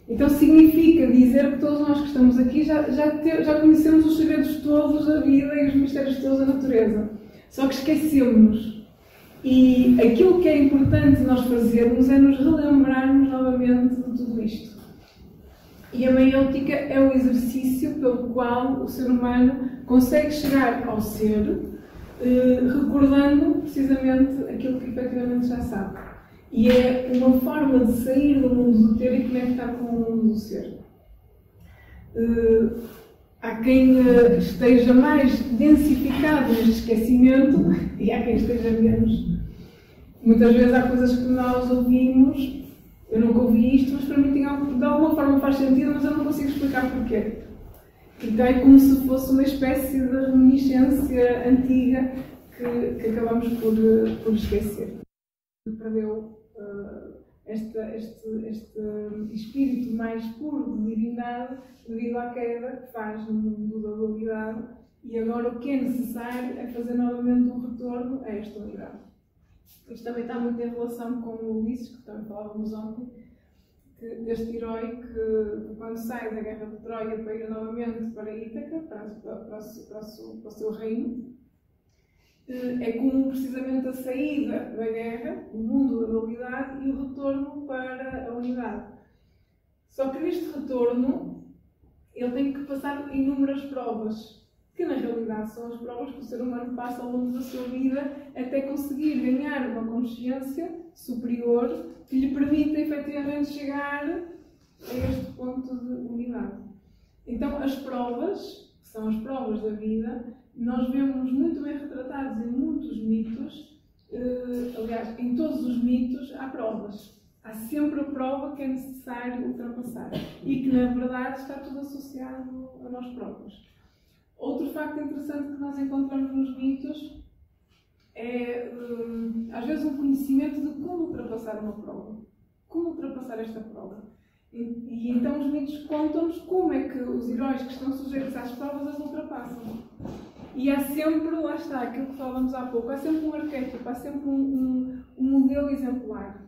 Então significa dizer que todos nós que estamos aqui já conhecemos os segredos todos da vida e os mistérios todos da natureza. Só que esquecemos. E aquilo que é importante nós fazermos é nos relembrarmos novamente de tudo isto. E a maiêutica é o exercício pelo qual o ser humano consegue chegar ao ser, recordando precisamente aquilo que efetivamente já sabe. E é uma forma de sair do mundo do ter e conectar com o mundo do ser. Há quem esteja mais densificado neste esquecimento e há quem esteja menos. Muitas vezes há coisas que nós ouvimos, eu nunca ouvi isto, mas para mim de alguma forma faz sentido, mas eu não consigo explicar porquê. Então é como se fosse uma espécie de reminiscência antiga que acabamos por esquecer. Perdeu este espírito mais puro de divindade devido à queda que faz no mundo da dualidade, e agora o que é necessário é fazer novamente um retorno a esta unidade. Isto também está muito em relação com o Ulisses, que também falávamos ontem, deste herói que quando sai da guerra de Troia para ir novamente para Ítaca, para o seu reino, é comum precisamente a saída da guerra, o mundo da dualidade, e o retorno para a unidade. Só que neste retorno ele tem que passar inúmeras provas, que na realidade são as provas que o ser humano passa ao longo da sua vida até conseguir ganhar uma consciência superior que lhe permita efetivamente chegar a este ponto de unidade. Então as provas, que são as provas da vida, nós vemos muito bem retratados em muitos mitos. Aliás, em todos os mitos há provas. Há sempre a prova que é necessário ultrapassar e que na verdade está tudo associado a nós próprios. Outro facto interessante que nós encontramos nos mitos é, às vezes, um conhecimento de como ultrapassar uma prova. Como ultrapassar esta prova. E então os mitos contam-nos como é que os heróis que estão sujeitos às provas as ultrapassam. E há sempre, lá está, aquilo que falávamos há pouco, há sempre um arquétipo, há sempre um modelo exemplar.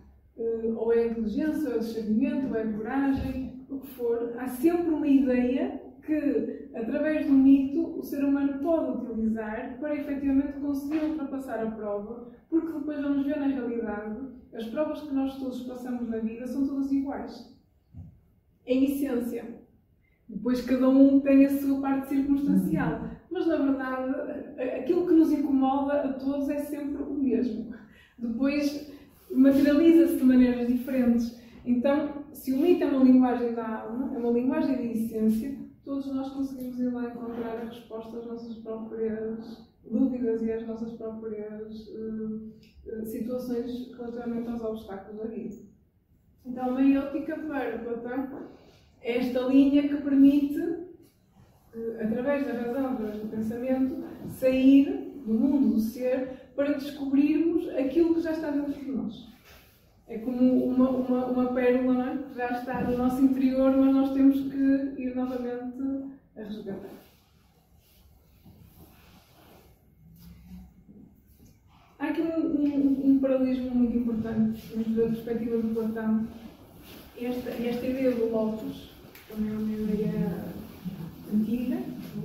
Ou é a inteligência, ou é o discernimento, ou é a coragem, o que for. Há sempre uma ideia que, através do mito, o ser humano pode utilizar para efetivamente conseguir ultrapassar a prova, porque depois vamos ver na realidade, as provas que nós todos passamos na vida são todas iguais. Em essência. Depois cada um tem a sua parte circunstancial. Mas, na verdade, aquilo que nos incomoda a todos é sempre o mesmo. Depois materializa-se de maneiras diferentes. Então, se o mito é uma linguagem da alma, é uma linguagem da essência, todos nós conseguimos ir lá encontrar a resposta às nossas próprias dúvidas e às nossas próprias situações relativamente aos obstáculos da vida. Então, a meiótica para Platão é esta linha que permite, através da razão, através do pensamento, sair do mundo do ser para descobrirmos aquilo que já está dentro de nós. É como uma pérola, não é? Que já está no nosso interior, mas nós temos que ir novamente a resgatar. Há aqui um paralelismo muito importante da perspectiva de Platão. Esta ideia do Logos, também é uma ideia antiga,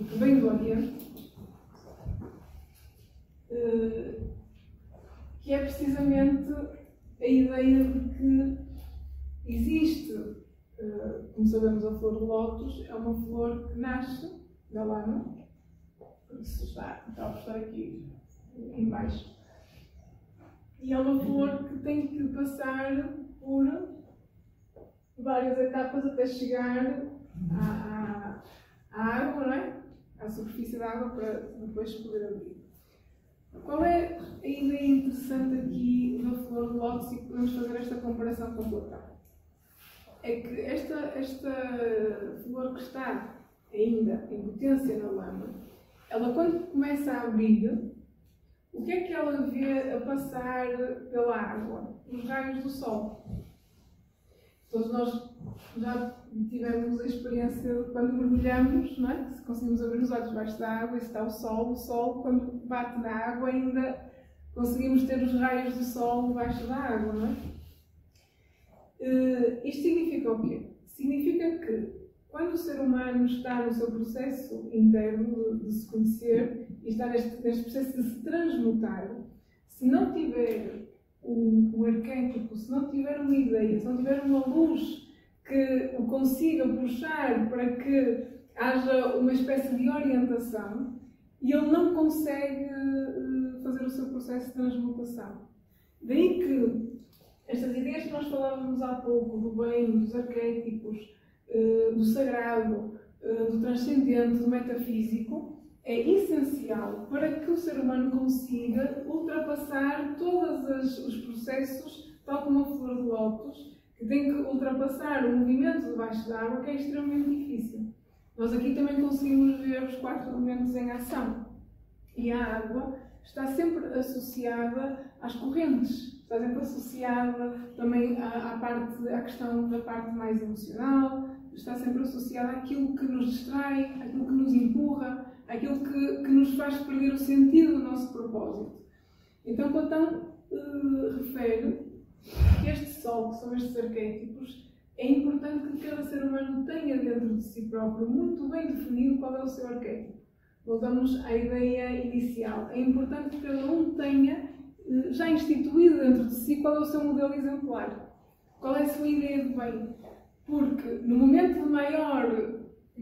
que vem do Oriente, que é precisamente a ideia de que existe, como sabemos, a flor do lótus é uma flor que nasce da lama, isso está a postar aqui em baixo, e é uma flor que tem que passar por várias etapas até chegar à água, não é? À superfície da água para depois poder abrir. Qual é a ideia interessante aqui da flor do lótus e que podemos fazer esta comparação com Platão? É que esta flor que está ainda em potência na lama, ela quando começa a abrir, o que é que ela vê a passar pela água? Os raios do sol. Todos nós já tivemos a experiência de quando mergulhamos, não é? Se conseguimos abrir os olhos debaixo da água e está o sol quando bate na água ainda conseguimos ter os raios do sol debaixo da água, não é? Isto significa o quê? Significa que quando o ser humano está no seu processo interno de se conhecer e está neste processo de se transmutar, se não tiver um arquétipo, se não tiver uma ideia, se não tiver uma luz que o consiga puxar para que haja uma espécie de orientação, e ele não consegue fazer o seu processo de transmutação. Daí que estas ideias que nós falávamos há pouco, do bem, dos arquétipos, do sagrado, do transcendente, do metafísico, é essencial para que o ser humano consiga ultrapassar todos os processos, tal como a flor de lótus, que tem que ultrapassar o movimento debaixo da água, que é extremamente difícil. Nós aqui também conseguimos ver os 4 elementos em ação. E a água está sempre associada às correntes, está sempre associada também à questão da parte mais emocional, está sempre associada àquilo que nos distrai, àquilo que nos empurra, àquilo que nos faz perder o sentido do nosso propósito. Então, Platão refere que este sol, que são estes arquétipos, é importante que cada ser humano tenha dentro de si próprio muito bem definido qual é o seu arquétipo. Voltamos à ideia inicial. É importante que cada um tenha já instituído dentro de si qual é o seu modelo exemplar. Qual é a sua ideia de bem. Porque no momento de maior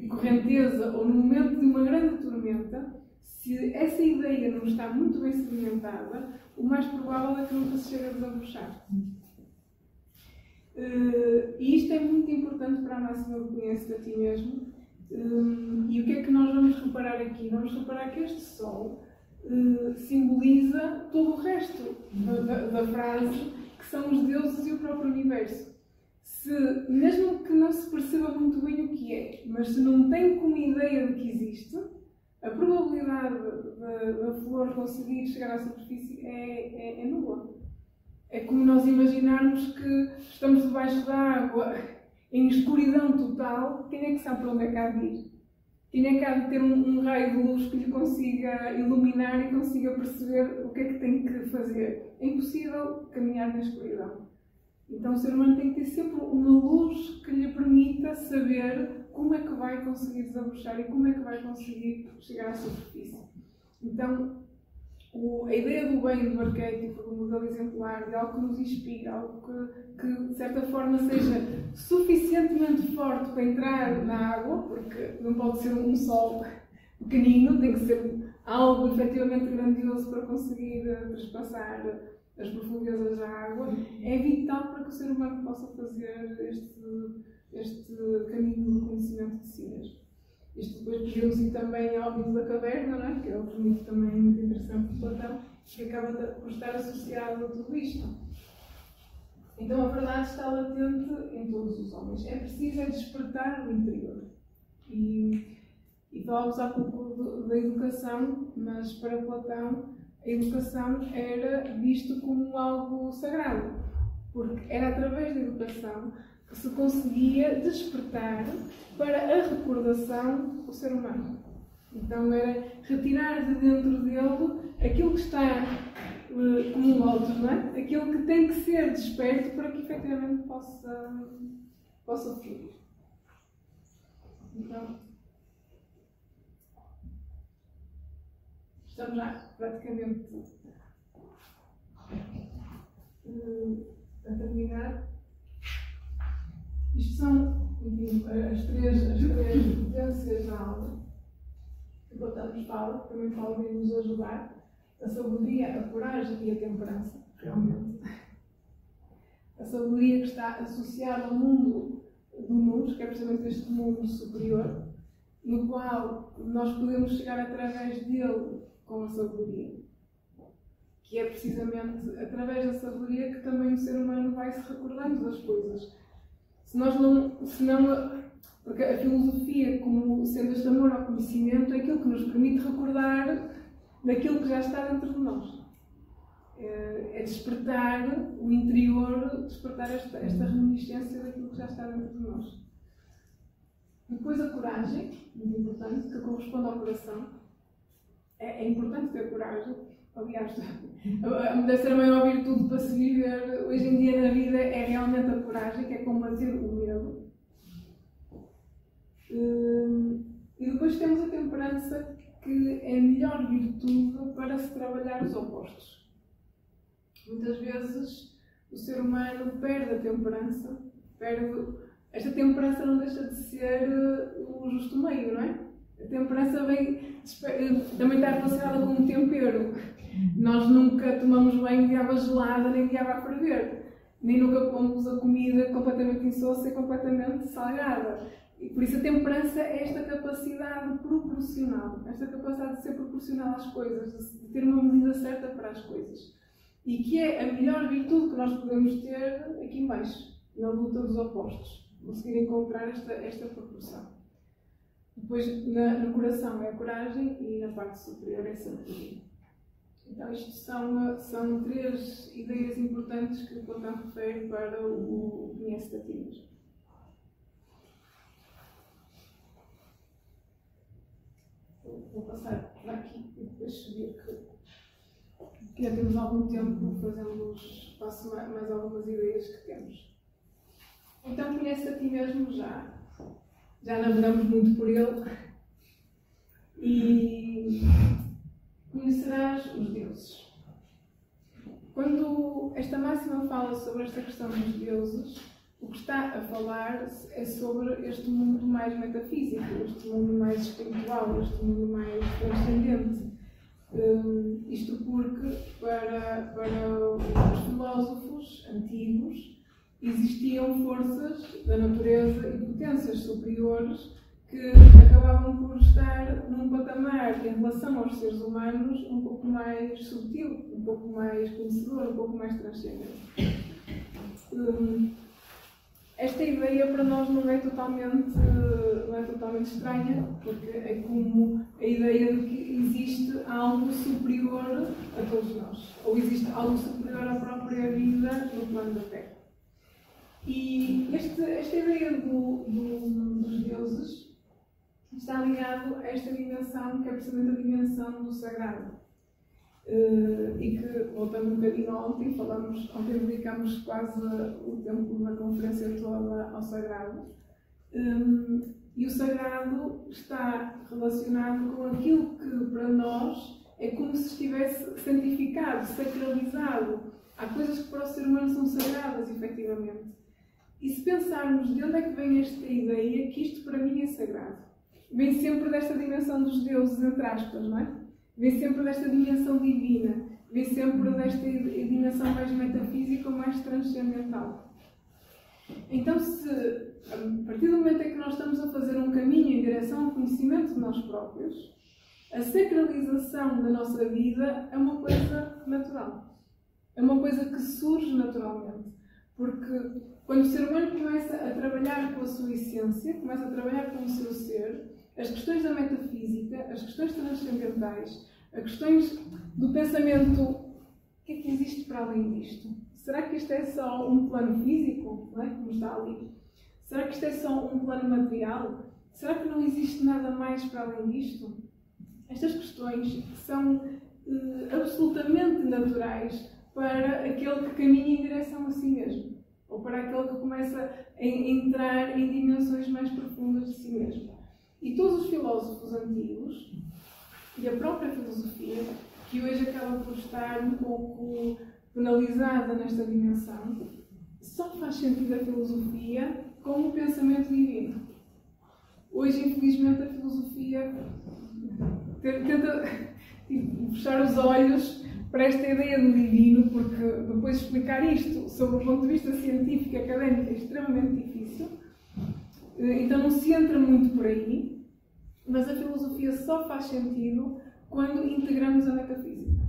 correnteza ou no momento de uma grande tormenta, se essa ideia não está muito bem sedimentada, o mais provável é que nunca se chegue a desabrochar. E isto é muito importante para a máxima de conhece a ti mesmo. E o que é que nós vamos reparar aqui? Vamos reparar que este sol simboliza todo o resto da frase, que são os deuses e o próprio universo. Mesmo que não se perceba muito bem o que é, mas se não tem como ideia de que existe, a probabilidade da flor conseguir chegar à superfície é nula. É como nós imaginarmos que estamos debaixo da água em escuridão total, quem é que sabe para onde é que há de ir? Quem é que há de ter um raio de luz que lhe consiga iluminar e consiga perceber o que é que tem que fazer? É impossível caminhar na escuridão. Então o ser humano tem que ter sempre uma luz que lhe permita saber como é que vai conseguir desabrochar e como é que vai conseguir chegar à superfície. Então, a ideia do bem, do arquétipo, do modelo exemplar, de algo que nos inspira, algo que de certa forma seja suficientemente forte para entrar na água, porque não pode ser um sol pequenino, tem que ser algo efetivamente grandioso para conseguir trespassar as profundezas da água, é vital para que o ser humano possa fazer este caminho do conhecimento de si mesmo. Isto depois podemos ir também ao mito da caverna, não é? Que é outro mito também muito interessante de Platão, que acaba por estar associado a tudo isto. Então a verdade está latente em todos os homens. É preciso despertar o interior. E falávamos há pouco da educação, mas para Platão a educação era visto como algo sagrado, porque era através da educação que se conseguia despertar para a recordação do ser humano. Então era retirar de dentro dele aquilo que está como um outro, não é? Aquilo que tem que ser desperto para que efetivamente possa fluir. Então, estamos já praticamente a terminar. Isto são, enfim, as três potências da alma que Platão nos fala, que também podem nos ajudar: a sabedoria, a coragem e a temperança, realmente. A sabedoria que está associada ao mundo do nous, que é precisamente este mundo superior, no qual nós podemos chegar através dele com a sabedoria. Que é precisamente através da sabedoria que também o ser humano vai se recordando das coisas. Porque a filosofia, como sendo este amor ao conhecimento, é aquilo que nos permite recordar daquilo que já está dentro de nós. É despertar o interior, despertar esta reminiscência daquilo que já está dentro de nós. Depois a coragem, muito importante, que corresponde ao coração. É importante ter coragem. Aliás, deve ser a maior virtude para se viver hoje em dia na vida é realmente a coragem, que é combater o medo. E depois temos a temperança, que é a melhor virtude para se trabalhar os opostos. Muitas vezes o ser humano perde a temperança, esta temperança não deixa de ser o justo meio, não é? A temperança também está relacionada com um tempero. Nós nunca tomamos banho de água gelada nem de água a ferver. Nem nunca pomos a comida completamente insossa e completamente salgada. E por isso a temperança é esta capacidade proporcional. Esta capacidade de ser proporcional às coisas, de ter uma medida certa para as coisas. E que é a melhor virtude que nós podemos ter aqui embaixo, na luta dos opostos. Conseguir encontrar esta proporção. Depois, no coração é a coragem e na parte superior é a sabedoria. Então, isto são três ideias importantes que Platão refere para o conhece-te a ti mesmo. Vou passar para aqui e depois subir, que já temos algum tempo, passo mais algumas ideias que temos. Então, conhece-te a ti mesmo já navegamos muito por ele, e conhecerás os deuses. Quando esta máxima fala sobre esta questão dos deuses, o que está a falar é sobre este mundo mais metafísico, este mundo mais espiritual, este mundo mais transcendente. Isto porque, para os filósofos antigos, existiam forças da natureza e potências superiores que acabavam por estar num patamar em relação aos seres humanos um pouco mais subtil, um pouco mais conhecedor, um pouco mais transcendente. Esta ideia para nós não é totalmente estranha, porque é como a ideia de que existe algo superior a todos nós, ou existe algo superior à própria vida no plano da Terra. E esta ideia dos deuses está ligado a esta dimensão, que é precisamente a dimensão do sagrado. E que, voltando um bocadinho ontem, ontem dedicámos quase o tempo da conferência toda ao sagrado. E o sagrado está relacionado com aquilo que para nós é como se estivesse santificado, sacralizado. Há coisas que para o ser humano são sagradas, efetivamente. E se pensarmos de onde é que vem esta ideia que isto para mim é sagrado? Vem sempre desta dimensão dos deuses, entre aspas, não é? Vem sempre desta dimensão divina. Vem sempre desta dimensão mais metafísica ou mais transcendental. Então, se a partir do momento em que nós estamos a fazer um caminho em direção ao conhecimento de nós próprios, a sacralização da nossa vida é uma coisa natural. É uma coisa que surge naturalmente. Porque quando o ser humano começa a trabalhar com a sua essência, começa a trabalhar com o seu ser, as questões da metafísica, as questões transcendentais, as questões do pensamento, o que é que existe para além disto? Será que isto é só um plano físico, não é? Como está ali? Será que isto é só um plano material? Será que não existe nada mais para além disto? Estas questões são absolutamente naturais para aquele que caminha em direção a si mesmo, ou para aquele que começa a entrar em dimensões mais profundas de si mesmo. E todos os filósofos antigos, e a própria filosofia, que hoje acaba por estar um pouco penalizada nesta dimensão, só faz sentido a filosofia como o pensamento divino. Hoje, infelizmente, a filosofia tenta fechar os olhos para esta ideia do divino, porque depois explicar isto sob o ponto de vista científico e académico é extremamente difícil. Então não se entra muito por aí, mas a filosofia só faz sentido quando integramos a metafísica.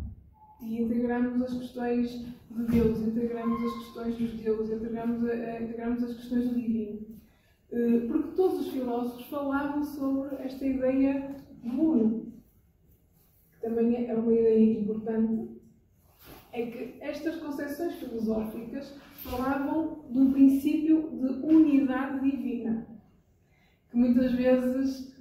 E integramos as questões de Deus, integramos as questões dos deuses, integramos as questões do divino. Porque todos os filósofos falavam sobre esta ideia do uno, que também é uma ideia importante, é que estas concepções filosóficas falavam de um princípio de unidade divina, que muitas vezes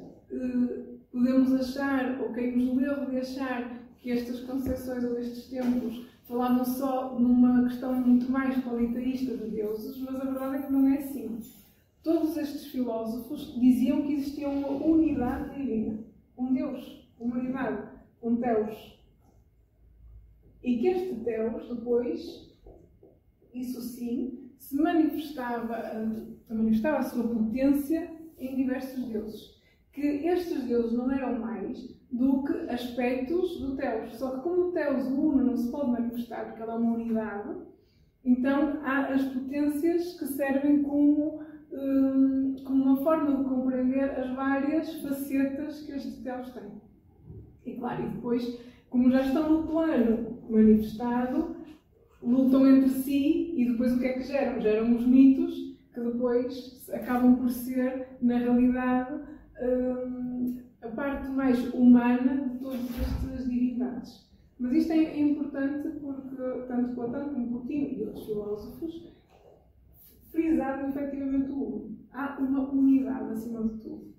podemos achar, ou caímos no erro de achar que estas concepções ou estes tempos falavam só numa questão muito mais qualitarista de deuses, mas a verdade é que não é assim. Todos estes filósofos diziam que existia uma unidade divina, um Deus, uma unidade, um Theos. E que este Theos, depois, isso sim, se manifestava a sua potência em diversos deuses. Que estes deuses não eram mais do que aspectos do Theos. Só que como o Theos, o Uno, não se pode manifestar porque ela é uma unidade, então há as potências que servem como uma forma de compreender as várias facetas que este Theos tem. E claro, e depois, como já estão no plano manifestado, lutam entre si e depois o que é que geram? Geram os mitos que depois acabam por ser, na realidade, a parte mais humana de todas estas divindades. Mas isto é importante porque, tanto Platão como Plotino e outros filósofos frisaram efetivamente o uno. Há uma unidade acima de tudo.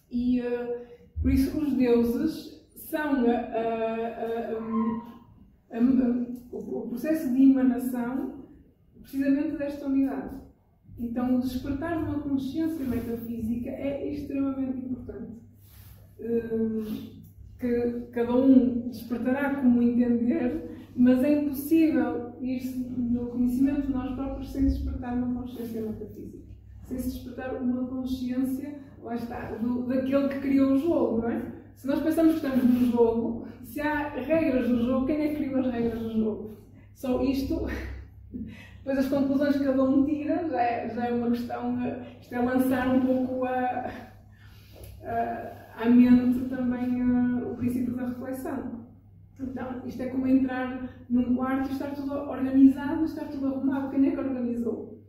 E por isso os deuses são o processo de emanação precisamente desta unidade. Então, o despertar de uma consciência metafísica é extremamente importante. Que cada um despertará como entender, mas é impossível ir no conhecimento de nós próprios sem despertar uma consciência metafísica. Sem se despertar uma consciência, lá está, daquele que criou o jogo, não é? Se nós pensamos que estamos num jogo, se há regras do jogo, quem é que criou as regras do jogo? Só isto... Depois as conclusões que cada um tira já é uma questão, isto é lançar um pouco à mente também o princípio da reflexão. Então, isto é como entrar num quarto e estar tudo organizado, estar tudo arrumado. Quem é que organizou?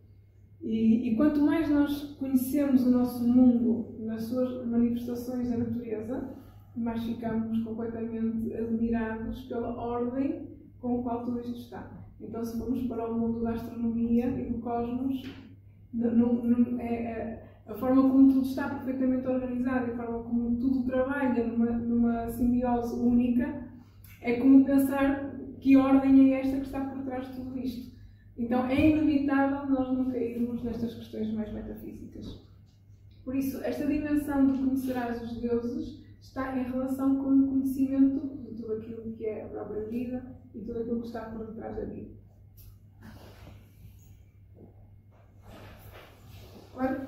E quanto mais nós conhecemos o nosso mundo nas suas manifestações da natureza, mais ficamos completamente admirados pela ordem com o qual tudo isto está. Então, se formos para o mundo da astronomia e do cosmos, a forma como tudo está perfeitamente organizado e a forma como tudo trabalha numa simbiose única, é como pensar que ordem é esta que está por trás de tudo isto. Então é inevitável nós não cairmos nestas questões mais metafísicas. Por isso, esta dimensão de conhecerás os deuses está em relação com o conhecimento de tudo aquilo que é a própria vida e tudo aquilo que está por detrás da vida. Claro,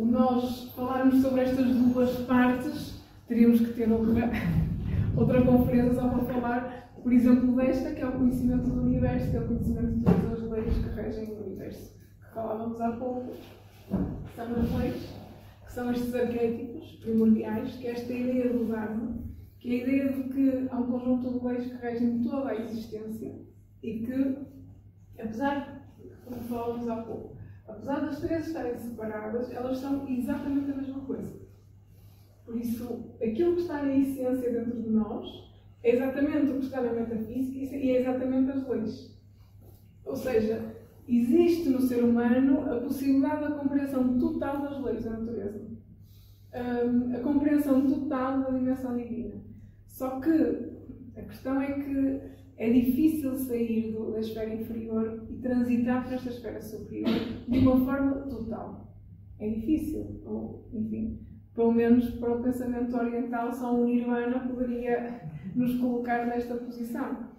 nós falarmos sobre estas duas partes, teríamos que ter outra conferência só para falar, por exemplo, desta, que é o conhecimento do universo, que é o conhecimento de todas as leis que regem o universo, que falávamos há pouco, que são as leis, que são estes arquétipos primordiais, que é esta ideia do Dharma, que é a ideia de que há um conjunto de leis que regem toda a existência e que, apesar, como falávamos há pouco, apesar das três estarem separadas, elas são exatamente a mesma coisa. Por isso, aquilo que está na essência dentro de nós é exatamente o que está na metafísica e é exatamente as leis. Ou seja, existe no ser humano a possibilidade da compreensão total das leis da natureza. A compreensão total da dimensão divina. Só que a questão é que é difícil sair da esfera inferior e transitar para esta esfera superior de uma forma total. É difícil, ou, enfim, pelo menos para o pensamento oriental, só um nirvana poderia nos colocar nesta posição.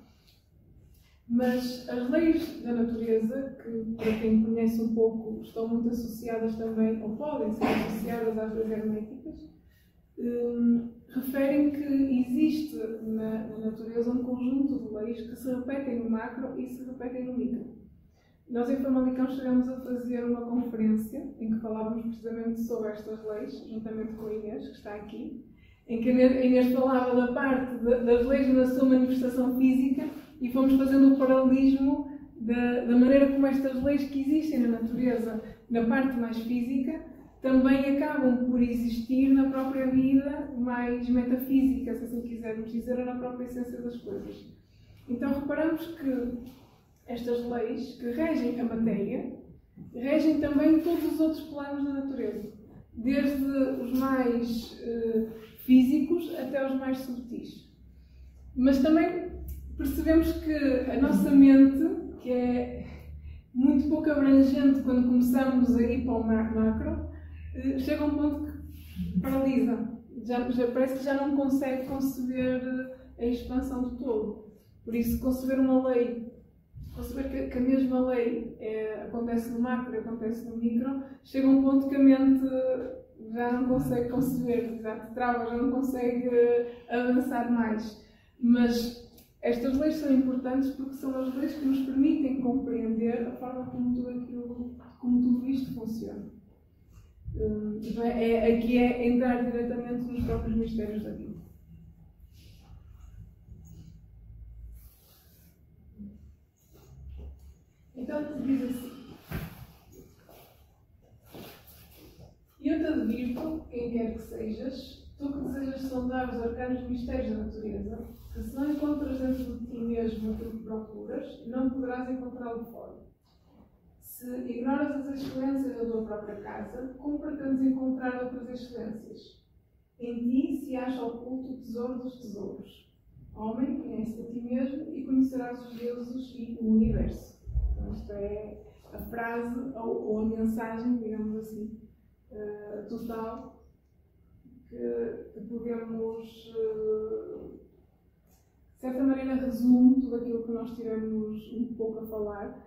Mas as leis da natureza, que para quem conhece um pouco estão muito associadas também, ou podem ser associadas às leis herméticas, referem que existe na natureza um conjunto de leis que se repetem no macro e se repetem no micro. Nós em Famalicão chegamos a fazer uma conferência em que falávamos precisamente sobre estas leis, juntamente com a Inês, que está aqui, em que a Inês falava da parte das leis na sua manifestação física e fomos fazendo o paralelismo da maneira como estas leis que existem na natureza, na parte mais física, também acabam por existir na própria vida mais metafísica, se assim quisermos dizer, ou na própria essência das coisas. Então reparamos que estas leis que regem a matéria, regem também todos os outros planos da natureza, desde os mais físicos até os mais subtis. Mas também percebemos que a nossa mente, que é muito pouco abrangente quando começamos a ir para o macro, chega a um ponto que paralisa. Já parece que já não consegue conceber a expansão do todo. Por isso, conceber uma lei, conceber que a mesma lei acontece no macro e acontece no micro, chega a um ponto que a mente já não consegue conceber, já trava, já não consegue avançar mais. Mas estas leis são importantes porque são as leis que nos permitem compreender a forma como tudo isto funciona. Aqui é entrar diretamente nos próprios mistérios da vida. Então, diz assim: eu te advirto, quem quer que sejas, tu que desejas sondar os arcanos mistérios da natureza, que se não encontras dentro de ti mesmo aquilo que procuras, não poderás encontrá-lo fora. Se ignoras as excelências da tua própria casa, como pretendes encontrar outras excelências? Em ti se acha oculto o tesouro dos tesouros. Homem, conhece a ti mesmo e conhecerás os deuses e o universo. Então, esta é a frase ou a mensagem, digamos assim, total que podemos, de certa maneira, resume tudo aquilo que nós tivemos um pouco a falar.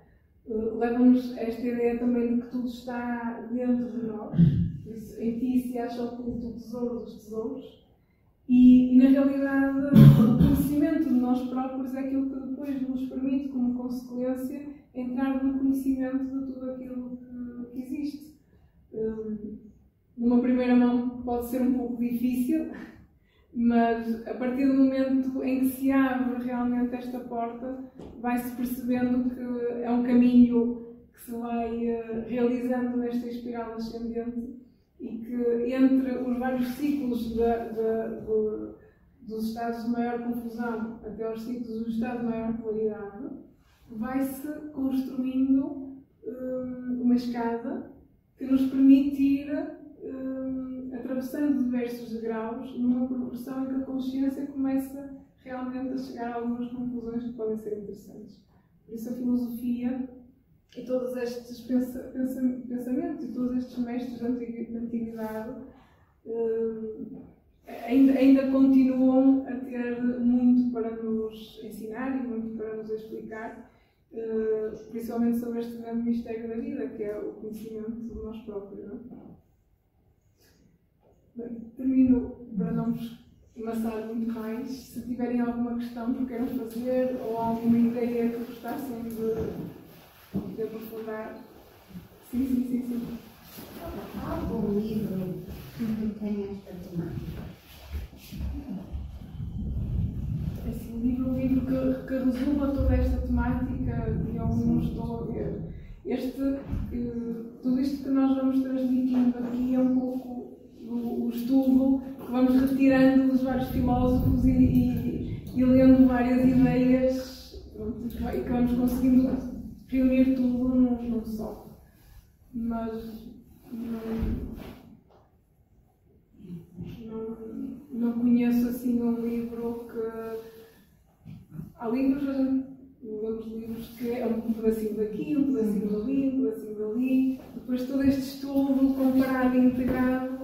Leva-nos a esta ideia também de que tudo está dentro de nós. Em ti se acha oculto o tesouro dos tesouros. E na realidade, o conhecimento de nós próprios é aquilo que depois nos permite, como consequência, entrar no conhecimento de tudo aquilo que existe. Numa primeira mão pode ser um pouco difícil, mas a partir do momento em que se abre realmente esta porta, vai-se percebendo que é um caminho que se vai realizando nesta espiral ascendente e que entre os vários ciclos dos estados de maior confusão até aos ciclos do estado de maior claridade, vai-se construindo uma escada que nos permite ir atravessando diversos degraus numa progressão em que a consciência começa realmente a chegar a algumas conclusões que podem ser interessantes. Por isso a filosofia e todos estes pensamentos e todos estes mestres da antiguidade ainda continuam a ter muito para nos ensinar e muito para nos explicar, principalmente sobre este grande mistério da vida, que é o conhecimento de nós próprios. Não é? Bem, termino para não vos amassar muito mais. Se tiverem alguma questão que queiram fazer ou alguma ideia que gostassem de aprofundar. Sim. Há algum livro que tenha esta temática? Esse livro que resuma toda esta temática, eu não estou a ver. Tudo isto que nós vamos transmitindo aqui é um pouco o estudo que vamos retirando dos vários filósofos e lendo várias ideias, e que vamos conseguindo reunir tudo num só. Mas não conheço assim um livro que... Há livros, lemos livros que é um pedacinho daqui, um pedacinho dali, um pedacinho dali. Depois todo este estudo comparado e integrado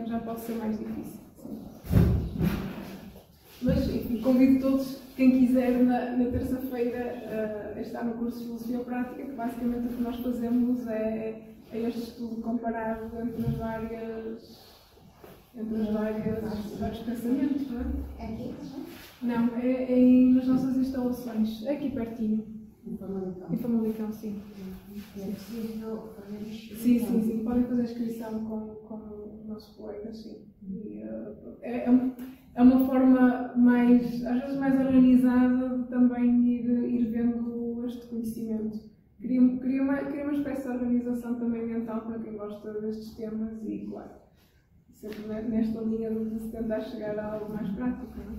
já pode ser mais difícil. Mas enfim, convido todos, quem quiser, na terça-feira a estar no curso de Filosofia Prática, que basicamente o que nós fazemos é este estudo comparado entre os vários pensamentos, não é? É aqui? Não, nas nossas instalações, é aqui pertinho. Em Famalicão, sim. É preciso fazer inscrição. Sim, podem fazer inscrição com os nossos colegas, sim. E, é uma forma às vezes mais organizada de também ir vendo este conhecimento. Queria uma espécie de organização também mental para quem gosta destes temas e, claro, sempre nesta linha de se tentar chegar a algo mais prático. Não é?